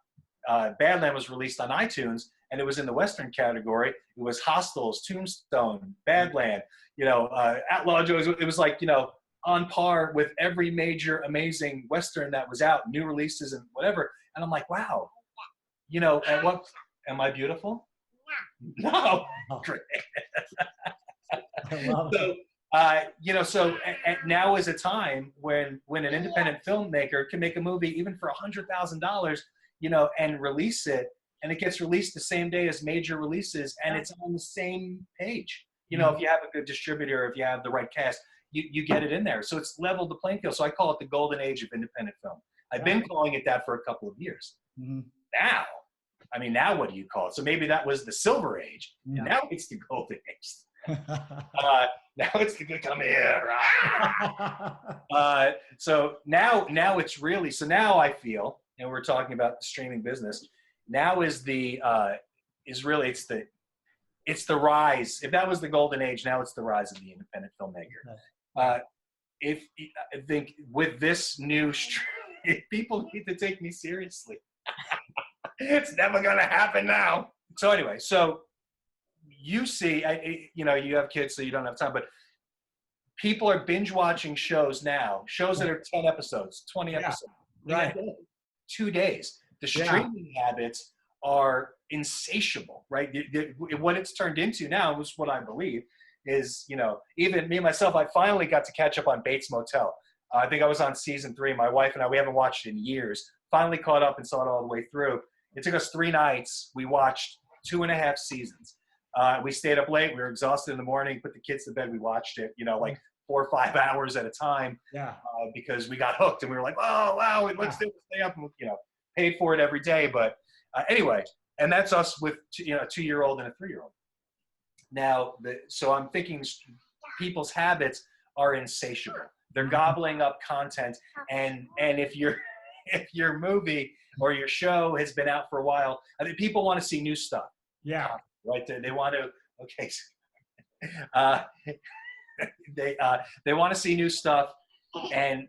Badland was released on iTunes, and it was in the Western category. It was Hostels, Tombstone, Badland, you know, Outlaw Joe's. It was like, you know, on par with every major amazing Western that was out, new releases and whatever. And I'm like, wow, you know, at what, am I beautiful? No. Great. So, you know, so now is a time when an independent filmmaker can make a movie even for $100,000, you know, and release it. And it gets released the same day as major releases, and it's on the same page. You know, if you have a good distributor, if you have the right cast, you get it in there. So it's leveled the playing field. So I call it the golden age of independent film. I've been calling it that for a couple of years. Now, I mean, now what do you call it? So maybe that was the silver age. Now it's the golden age. Now it's the good, come here. So now it's really, so now I feel, and we're talking about the streaming business, now is the it's the rise. If that was the golden age, now it's the rise of the independent filmmaker. I think with this new, people need to take me seriously. It's never gonna happen now. So anyway, so you see, you know, you have kids, so you don't have time, but people are binge watching shows now. Shows that are 10 episodes, 20 episodes, right? 2 days. The streaming habits are insatiable, right? What it's turned into now is what I believe is, you know, even me, myself, I finally got to catch up on Bates Motel. I think I was on season 3. My wife and I, we haven't watched it in years. Finally caught up and saw it all the way through. It took us 3 nights. We watched 2.5 seasons. We stayed up late. We were exhausted in the morning, put the kids to bed. We watched it, you know, like 4 or 5 hours at a time because we got hooked and we were like, oh, wow, let's stay up and, you know, paid for it every day. But anyway, and that's us with, you know, a 2-year-old and a 3-year-old. Now, so I'm thinking people's habits are insatiable. They're gobbling up content. And if your movie or your show has been out for a while, I think people want to see new stuff. Yeah. Right. They want to, okay. They want to see new stuff, and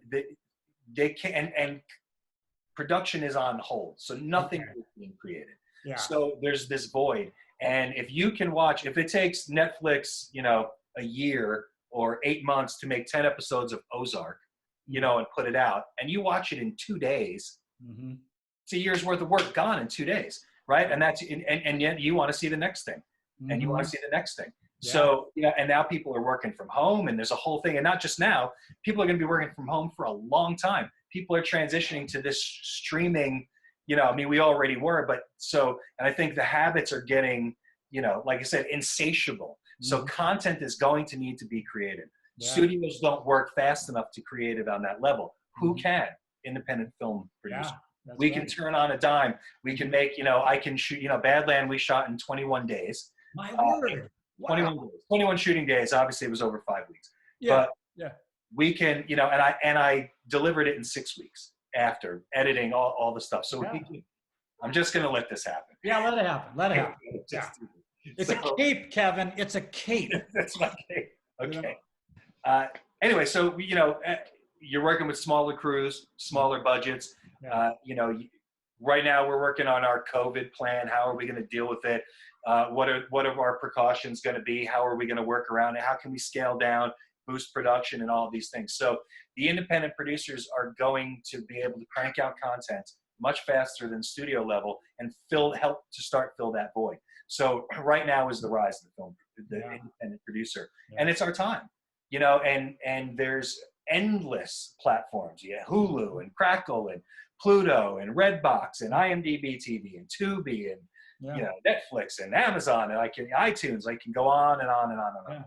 they can, and production is on hold, so nothing is being created. Yeah. So there's this void, and if you can watch, if it takes Netflix, you know, a year or 8 months to make 10 episodes of Ozark, you know, and put it out, and you watch it in 2 days, it's a year's worth of work gone in 2 days, right? And that's and yet you want to see the next thing, and you want to see the next thing. Yeah. So, you know, and now people are working from home, and there's a whole thing. And not just now, people are going to be working from home for a long time. people are transitioning to this streaming, I mean, we already were, but and I think the habits are getting, like I said, insatiable. So content is going to need to be created. Yeah. Studios don't work fast enough to create it on that level. Who can? Independent film producer. Yeah, we can turn on a dime. We can make, I can shoot, Badland we shot in 21 days. My word. 21 days. 21 shooting days. Obviously it was over 5 weeks. Yeah. But we can, and I delivered it in 6 weeks after editing all the stuff. So I'm just going to let this happen. Yeah, let it happen. Let it happen. Yeah. It's a cape, Kevin. It's a cape. That's my cape. Okay. Anyway, so, you're working with smaller crews, smaller budgets. Yeah. Right now we're working on our COVID plan. How are we going to deal with it? What are our precautions going to be? How are we going to work around it? How can we scale down, boost production, and all of these things? So the independent producers are going to be able to crank out content much faster than studio level and help to start fill that void. So right now is the rise of the independent producer, and it's our time. And there's endless platforms. Hulu and Crackle and Pluto and Redbox and IMDb TV and Tubi and Netflix and Amazon and iTunes. I can go on and on and on and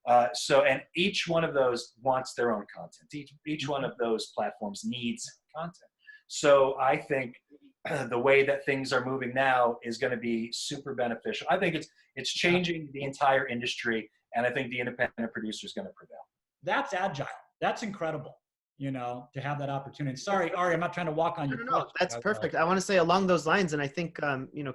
on. And each one of those wants their own content. Each one of those platforms needs content. So I think the way that things are moving now is going to be super beneficial. I think it's changing the entire industry, and I think the independent producer is going to prevail. That's agile. That's incredible, to have that opportunity. Sorry, Ari, I'm not trying to walk on your No, that's perfect. I want to say along those lines, and I think,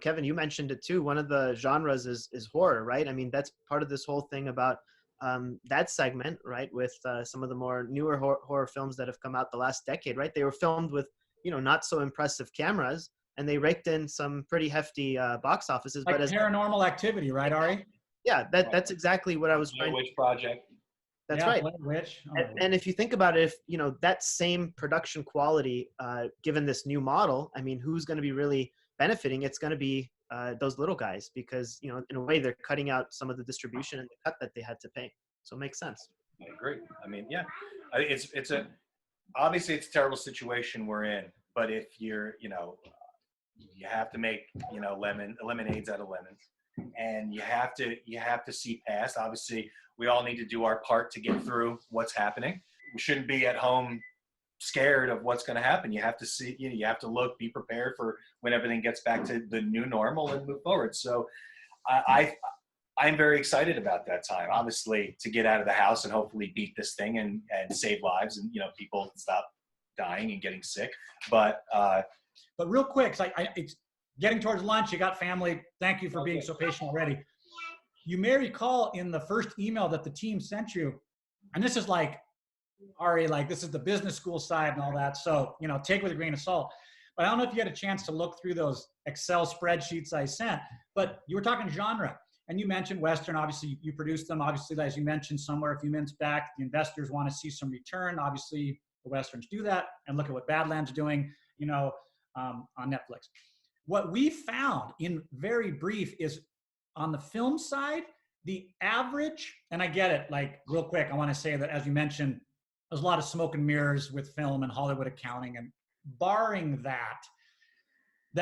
Kevin, you mentioned it too. One of the genres is horror, right? I mean, that's part of this whole thing about that segment, right? With some of the more newer horror films that have come out the last decade, right? They were filmed with, not so impressive cameras, and they raked in some pretty hefty box offices. Like Paranormal Activity, right, Ari? Yeah, that's exactly what I was trying. Witch Project. That's right. Witch. And if you think about it, if that same production quality, given this new model, I mean, who's going to be really benefiting? It's going to be those little guys, because in a way they're cutting out some of the distribution and the cut that they had to pay. So it makes sense. I agree. I mean, obviously it's a terrible situation we're in, but if you're, you have to make, lemonades out of lemons, and you have to see past. Obviously we all need to do our part to get through what's happening. We shouldn't be at home scared of what's going to happen. You have to see, you have to look, be prepared for when everything gets back to the new normal and move forward. So I'm very excited about that time, obviously, to get out of the house and hopefully beat this thing and save lives and, people stop dying and getting sick. But real quick, it's getting towards lunch. You got family. Thank you for being so patient already. You may recall in the first email that the team sent you, and this is Ari, this is the business school side and all that. So, take it with a grain of salt. But I don't know if you had a chance to look through those Excel spreadsheets I sent, but you were talking genre. And you mentioned Western. Obviously, you produced them. Obviously, as you mentioned somewhere a few minutes back, the investors want to see some return. Obviously, the Westerns do that. And look at what Badland's doing, on Netflix. What we found, in very brief, is on the film side, the average, and I get it, real quick, I want to say that, as you mentioned, there's a lot of smoke and mirrors with film and Hollywood accounting. And barring that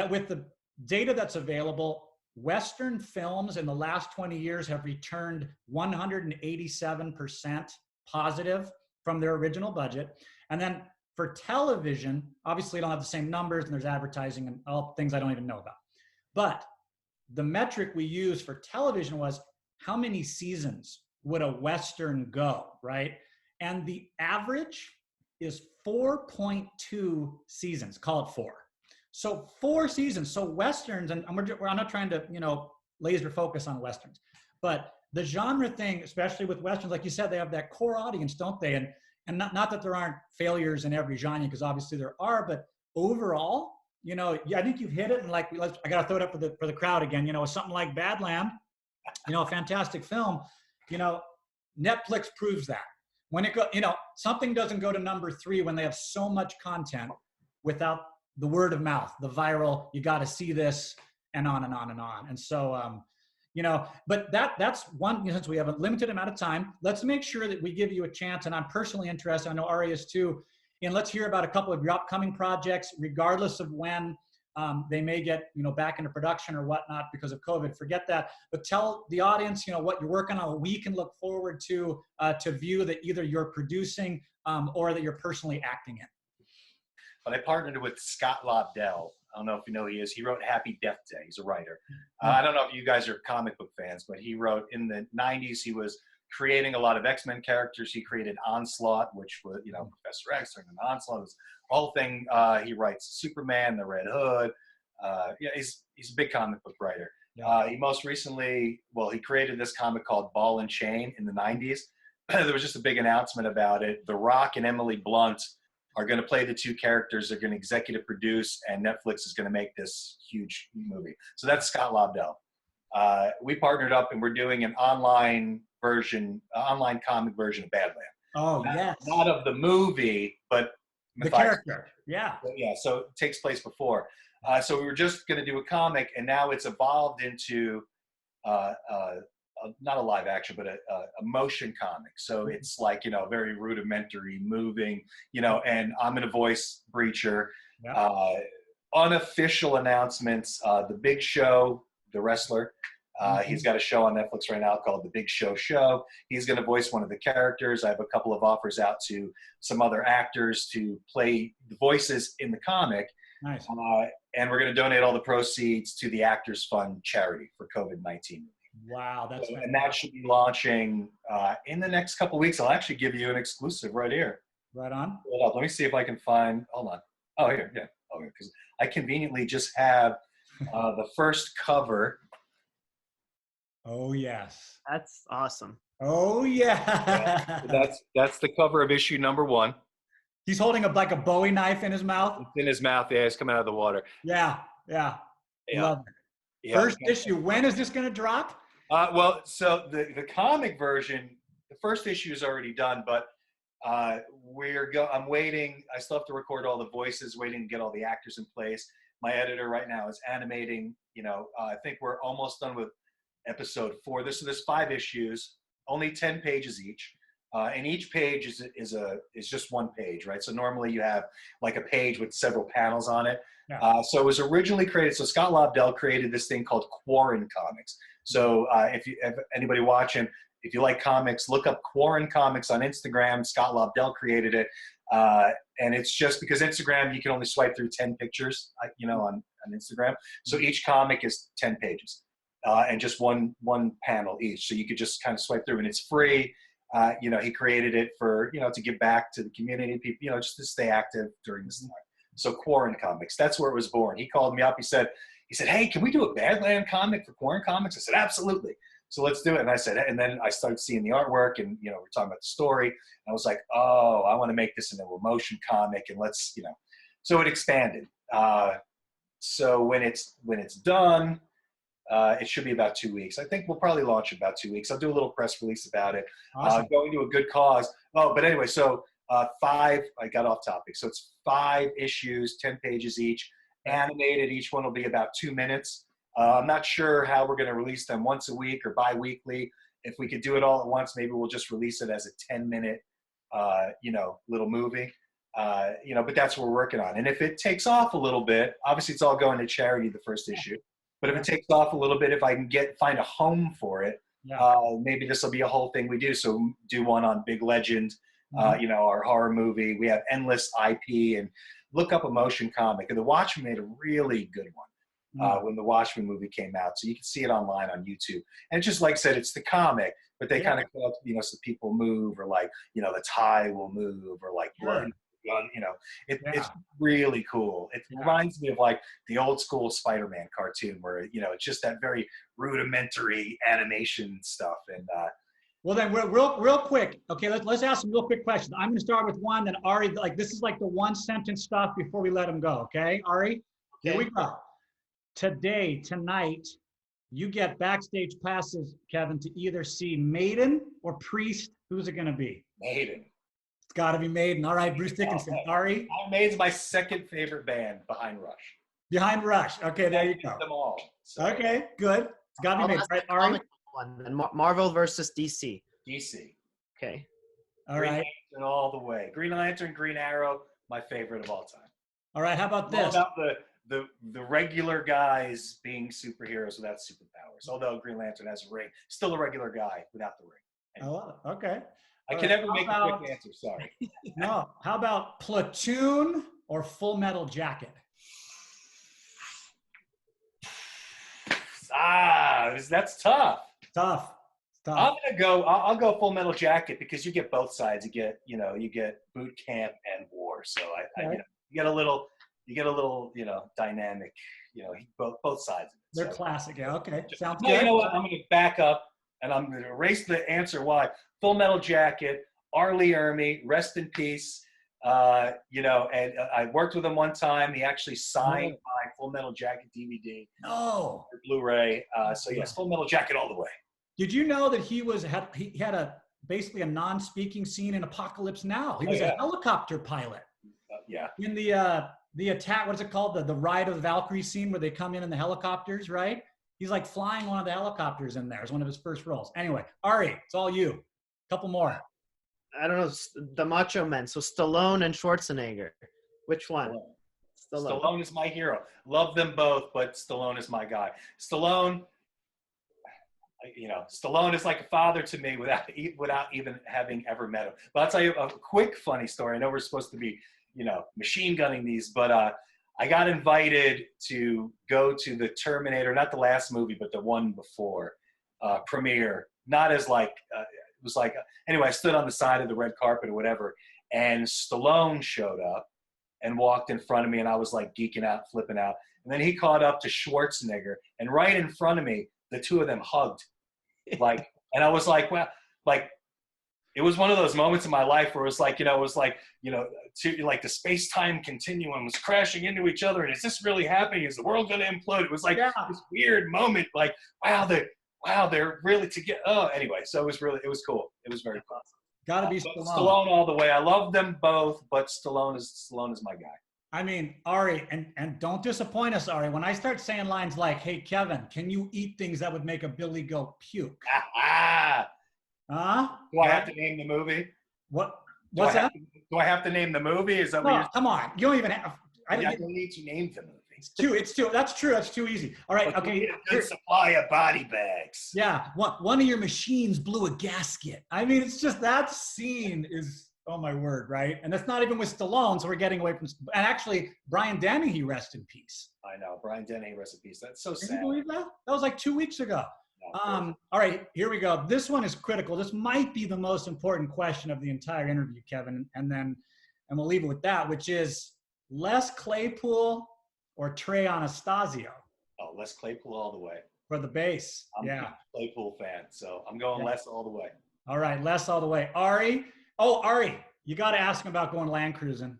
with the data that's available, Western films in the last 20 years have returned 187% positive from their original budget. And then for television, obviously I don't have the same numbers, and there's advertising and all things I don't even know about. But the metric we used for television was how many seasons would a Western go, right? And the average is 4.2 seasons, call it 4. So 4 seasons. So Westerns, and I'm not trying to, laser focus on Westerns, but the genre thing, especially with Westerns, like you said, they have that core audience, don't they? And not that there aren't failures in every genre, because obviously there are, but overall, I think you've hit it. And I got to throw it up for the crowd again, something like Badland, a fantastic film, Netflix proves that. When it something doesn't go to number 3 when they have so much content without the word of mouth, the viral, you got to see this, and on and on and on. And so, but that's one, since we have a limited amount of time, let's make sure that we give you a chance. And I'm personally interested, I know Ari is too, and let's hear about a couple of your upcoming projects, regardless of when they may get, back into production or whatnot because of COVID. Forget that. But tell the audience, what you're working on, what we can look forward to view that either you're producing or that you're personally acting in. But I partnered with Scott Lobdell. I don't know if you know who he is. He wrote Happy Death Day. He's a writer. I don't know if you guys are comic book fans, but he wrote in the 90s, he was creating a lot of X-Men characters. He created Onslaught, which was, Professor X and Onslaught was the whole thing. He writes Superman, the Red Hood. He's a big comic book writer. Yeah. He most recently, he created this comic called Ball and Chain in the 90s. There was just a big announcement about it. The Rock and Emily Blunt are going to play the two characters. They're going to executive produce, and Netflix is going to make this huge movie. So that's Scott Lobdell. We partnered up, and we're doing an online comic version of Badland. Oh, yes. Not of the movie, but the character. Yeah. Yeah, so it takes place before. So we were just going to do a comic, and now it's evolved into not a live action, but a motion comic. So it's like, very rudimentary, moving, and I'm going to voice Breacher. Yeah. Unofficial announcements, The Big Show, the wrestler, he's got a show on Netflix right now called The Big Show Show. He's going to voice one of the characters. I have a couple of offers out to some other actors to play the voices in the comic. Nice. And we're going to donate all the proceeds to the Actors Fund charity for COVID-19. Wow, that's fantastic. And that should be launching in the next couple of weeks. I'll actually give you an exclusive right here. Right on. Hold up. Let me see if I can find. Hold on. Oh, here. Yeah. Oh, because I conveniently just have the first cover. Oh yes. That's awesome. Oh yeah. That's the cover of issue number 1. He's holding like a Bowie knife in his mouth. It's in his mouth. Yeah, it's coming out of the water. Yeah. Love it. Yeah. First issue. When is this going to drop? So the comic version, the first issue is already done, but I'm waiting. I still have to record all the voices, waiting to get all the actors in place. My editor right now is animating. I think we're almost done with episode 4. There's 5 issues, only 10 pages each. And each page is just one page, right? So normally you have like a page with several panels on it. Yeah. So it was originally created. So Scott Lobdell created this thing called QuaranComics. So if anybody watching, if you like comics, look up QuaranComics on Instagram. Scott Lobdell created it, and it's just because Instagram you can only swipe through 10 pictures, on Instagram. So each comic is 10 pages, and just one panel each. So you could just kind of swipe through, and it's free. He created it for, to give back to the community, people, just to stay active during this time. So QuaranComics, that's where it was born. He called me up. He said, hey, can we do a Badland comic for QuaranComics? I said, absolutely. So let's do it. And then I started seeing the artwork, and, we're talking about the story. And I was like, oh, I want to make this into a motion comic, and let's, so it expanded. So when it's done, it should be about 2 weeks. I think we'll probably launch in about 2 weeks. I'll do a little press release about it. Awesome. Going to a good cause. Oh, but anyway, so 5, I got off topic. So it's 5 issues, 10 pages each, animated. Each one will be about 2 minutes. I'm not sure how we're going to release them, once a week or bi-weekly. If we could do it all at once, maybe we'll just release it as a 10-minute, little movie. But that's what we're working on. And if it takes off a little bit, obviously it's all going to charity, the first issue. But if it takes off a little bit, if I can find a home for it, maybe this will be a whole thing we do. So do one on Big Legend, our horror movie. We have endless IP, and look up a motion comic. And The Watchmen made a really good one when the Watchmen movie came out. So you can see it online on YouTube. And it's just like I said, it's the comic, but they kind of, so people move, or like, the tie will move, or like blood. It's really cool. It reminds me of like the old school Spider-Man cartoon where, it's just that very rudimentary animation stuff. And well, then real quick. Okay, let's ask some real quick questions. I'm going to start with one, then Ari, like this is like the 1-sentence stuff before we let him go. Okay, Ari, here we go. Tonight, you get backstage passes, Kevin, to either see Maiden or Priest. Who's it going to be? Maiden. It's got to be Maiden. All right, Bruce Dickinson. Ari? Maiden's my second favorite band behind Rush. Behind Rush. Okay, there you go. Them all. So. Okay, good. It's got to be Maiden. Right, Ari? Marvel versus DC. DC. Okay. All Green right. Lantern all the way. Green Lantern, Green Arrow, my favorite of all time. All right, how about All this? about the regular guys being superheroes without superpowers. Although Green Lantern has a ring, still a regular guy without the ring. I love it. Okay. I All can right, never how make a about- quick answer. Sorry. No. How about Platoon or Full Metal Jacket? That's tough. Tough. Tough. I'm gonna go. I'll go Full Metal Jacket because you get both sides. You get boot camp and war. So Okay. you get a little dynamic. Both sides of it. They're So, classic. Yeah. Okay. Sounds no, good. you know what? I'm gonna back up and I'm gonna erase the answer. Why? Full Metal Jacket. Arlie Ermy, rest in peace. And I worked with him one time. He actually signed my Full Metal Jacket DVD, No. Blu-ray. So yes, Full Metal Jacket all the way. Did you know that he had basically a non-speaking scene in Apocalypse Now? He was a helicopter pilot. Yeah. In the attack, what is it called? The Ride of the Valkyrie scene where they come in the helicopters, right? He's like flying one of the helicopters in there. It's one of his first roles. Anyway, Ari, it's all you. Couple more. I don't know, the Macho Men. So Stallone and Schwarzenegger. Which one? Stallone is my hero. Love them both, but Stallone is my guy. Stallone is like a father to me without even having ever met him. But I'll tell you a quick funny story. I know we're supposed to be, machine gunning these, but I got invited to go to the Terminator, not the last movie, but the one before, premiere. Not as like, it was like, anyway, I stood on the side of the red carpet or whatever, and Stallone showed up and walked in front of me, and I was like geeking out, flipping out. And then he caught up to Schwarzenegger, and right in front of me, the two of them hugged. And I was like, well, it was one of those moments in my life where it was like, the space-time continuum was crashing into each other. And is this really happening? Is the world going to implode? It was like this weird moment, like, wow, they're really together. Oh, anyway, so it was cool. It was very cool. Gotta be Stallone. Stallone all the way. I love them both, but Stallone is my guy. I mean, Ari, and don't disappoint us, Ari. When I start saying lines like, "Hey, Kevin, can you eat things that would make a Billy goat puke?" Huh? Do I have to name the movie? What's that? Do I have to name the movie? Is that what you're? Come on. You don't even have. I don't need to name the movie. It's too. That's true. That's too easy. All right. But Okay. A good supply of body bags. Yeah. One of your machines blew a gasket. I mean, it's just that scene is. Oh my word, right? And that's not even with Stallone, so we're getting away from. And actually, Brian Dennehy, rest in peace. I know, Brian Dennehy, rest in peace. That's so sad. Can you believe that? That was like 2 weeks ago. No, All right, here we go. This one is critical. This might be the most important question of the entire interview, Kevin, and we'll leave it with that, which is Les Claypool or Trey Anastasio? Oh, Les Claypool all the way. For the bass. I'm a Claypool fan, so I'm going Les all the way. All right, Les all the way. Ari, you got to ask him about going land cruising.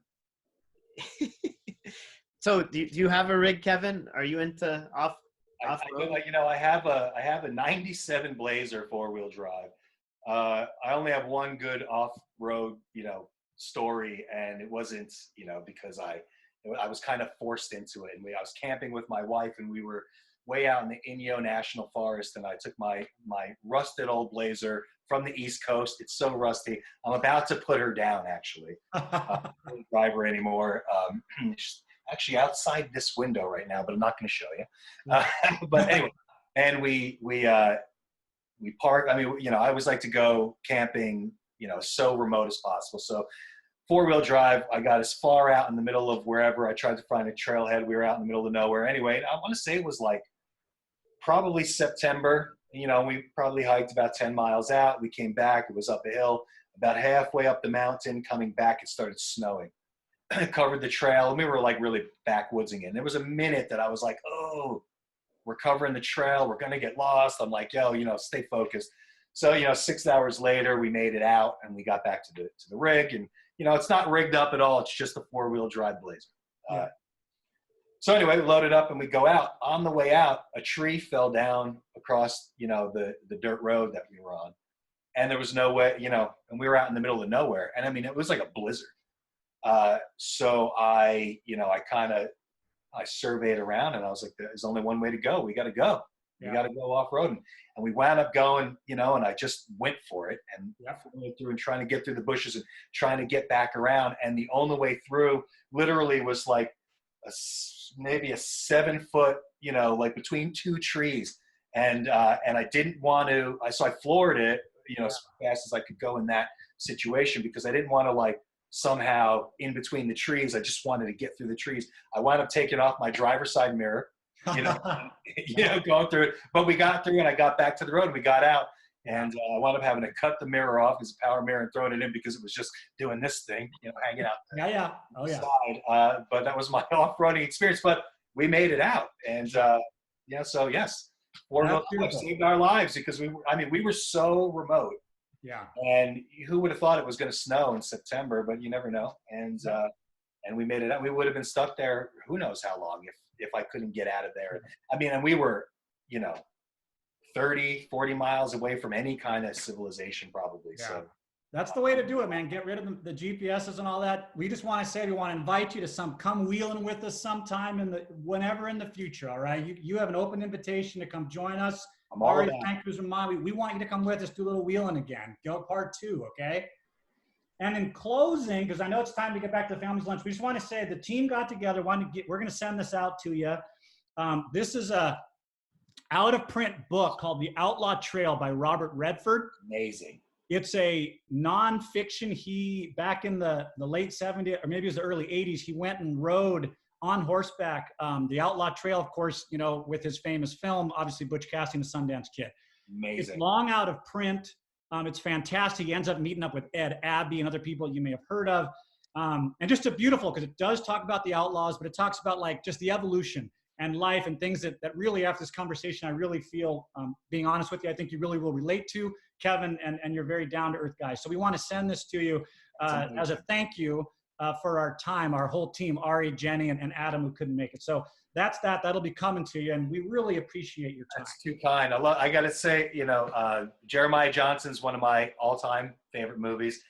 So do you have a rig, Kevin? Are you into off-road? I have a 97 Blazer 4-wheel drive. I only have one good off-road, story, and it wasn't, because I was kind of forced into it. And I was camping with my wife, and we were way out in the Inyo National Forest, and I took my rusted old Blazer from the East Coast. It's so rusty. I'm about to put her down, actually. I don't drive her anymore. She's actually outside this window right now, but I'm not going to show you. But anyway, and we park. I mean, I always like to go camping, so remote as possible. So 4-wheel drive, I got as far out in the middle of wherever. I tried to find a trailhead. We were out in the middle of nowhere. Anyway, I want to say it was like probably September. We probably hiked about 10 miles out. We came back. It was up a hill. About halfway up the mountain, coming back, it started snowing. It covered the trail, and we were like really backwoodsing it. There was a minute that I was like, oh, we're covering the trail. We're going to get lost. I'm like, yo, stay focused. So, 6 hours later, we made it out, and we got back to the rig. And, it's not rigged up at all. It's just a 4-wheel drive Blazer. So anyway, we loaded up and we go out. On the way out, a tree fell down across, the dirt road that we were on. And there was no way, and we were out in the middle of nowhere. And I mean, it was like a blizzard. So I surveyed around, and I was like, there's only one way to go. We got to go. We got to go off-roading. And we wound up going, you know, and I just went for it and went through and trying to get through the bushes and trying to get back around. And the only way through literally was like maybe a 7-foot, you know, like between two trees. And I didn't want to, so I floored it, you know, as fast as I could go in that situation, because I didn't want to like somehow in between the trees. I just wanted to get through the trees. I wound up taking off my driver's side mirror, you know, going through it. But we got through and I got back to the road and we got out. And I wound up having to cut the mirror off, as a power mirror, and throwing it in because it was just doing this thing, you know, hanging out the side. But that was my off-roading experience. But we made it out. And, so yes, 4-wheel saved our lives because we were so remote. Yeah. And who would have thought it was going to snow in September, but you never know. And we made it out. We would have been stuck there who knows how long if I couldn't get out of there. I mean, and we were, you know, 30, 40 miles away from any kind of civilization probably. Yeah. So that's the way to do it, man. Get rid of the GPSs and all that. We just want to say, we want to invite you to come wheeling with us sometime whenever in the future. All right. You have an open invitation to come join us. Ari, Frank, we want you to come with us, do a little wheeling again. Go part 2. Okay. And in closing, because I know it's time to get back to the family's lunch, we just want to say the team got together. We're going to send this out to you. This is a out of print book called The Outlaw Trail by Robert Redford. Amazing. It's a nonfiction. He, back in the late 70s, or maybe it was the early 80s, he went and rode on horseback the Outlaw Trail, of course, you know, with his famous film, obviously Butch Cassidy and the Sundance Kid. Amazing. It's long out of print. It's fantastic. He ends up meeting up with Ed Abbey and other people you may have heard of. And just a beautiful, because it does talk about the outlaws, but it talks about like just the evolution and life and things that really, after this conversation, I really feel, being honest with you, I think you really will relate to, Kevin, and you're very down-to-earth guy. So we want to send this to you as a thank you for our time, our whole team, Ari, Jenny, and Adam, who couldn't make it. So that's that. That'll be coming to you, and we really appreciate your time. That's too kind. I got to say, you know, Jeremiah Johnson's one of my all-time favorite movies.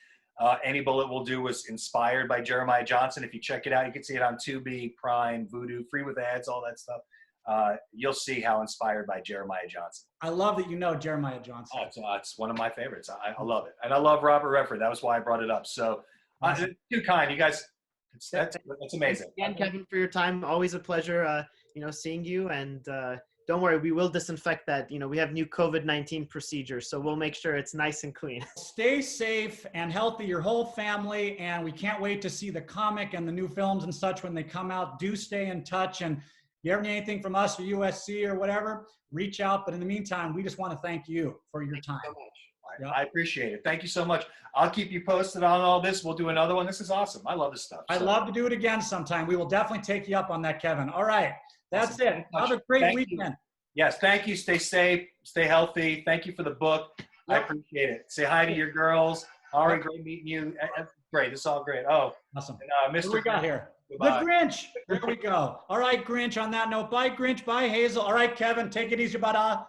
Any Bullet Will Do was inspired by Jeremiah Johnson. If you check it out, you can see it on Tubi, Prime, Vudu, free with ads, all that stuff. You'll see how inspired by Jeremiah Johnson. I love that you know Jeremiah Johnson. It's one of my favorites. I love it. And I love Robert Redford. That was why I brought it up. So too kind. You guys, that's amazing. Thanks again, Kevin, for your time. Always a pleasure, seeing you. And don't worry, we will disinfect that. You know, we have new COVID-19 procedures, so we'll make sure it's nice and clean. Stay safe and healthy, your whole family, and we can't wait to see the comic and the new films and such when they come out. Do stay in touch, and if you ever need anything from us or USC or whatever, reach out. But in the meantime, we just want to thank you for your time. Thank you so much. I appreciate it. Thank you so much. I'll keep you posted on all this. We'll do another one. This is awesome. I love this stuff. I'd love to do it again sometime. We will definitely take you up on that, Kevin. All right. That's it. Have a great weekend. Yes, thank you. Stay safe. Stay healthy. Thank you for the book. I appreciate it. Say hi to your girls. Ari, great meeting you. Great. This is all great. Oh, awesome. And, Mr. What we got here? Goodbye. The Grinch. There we go. All right, Grinch. On that note, bye, Grinch. Bye, Hazel. All right, Kevin. Take it easy, bada.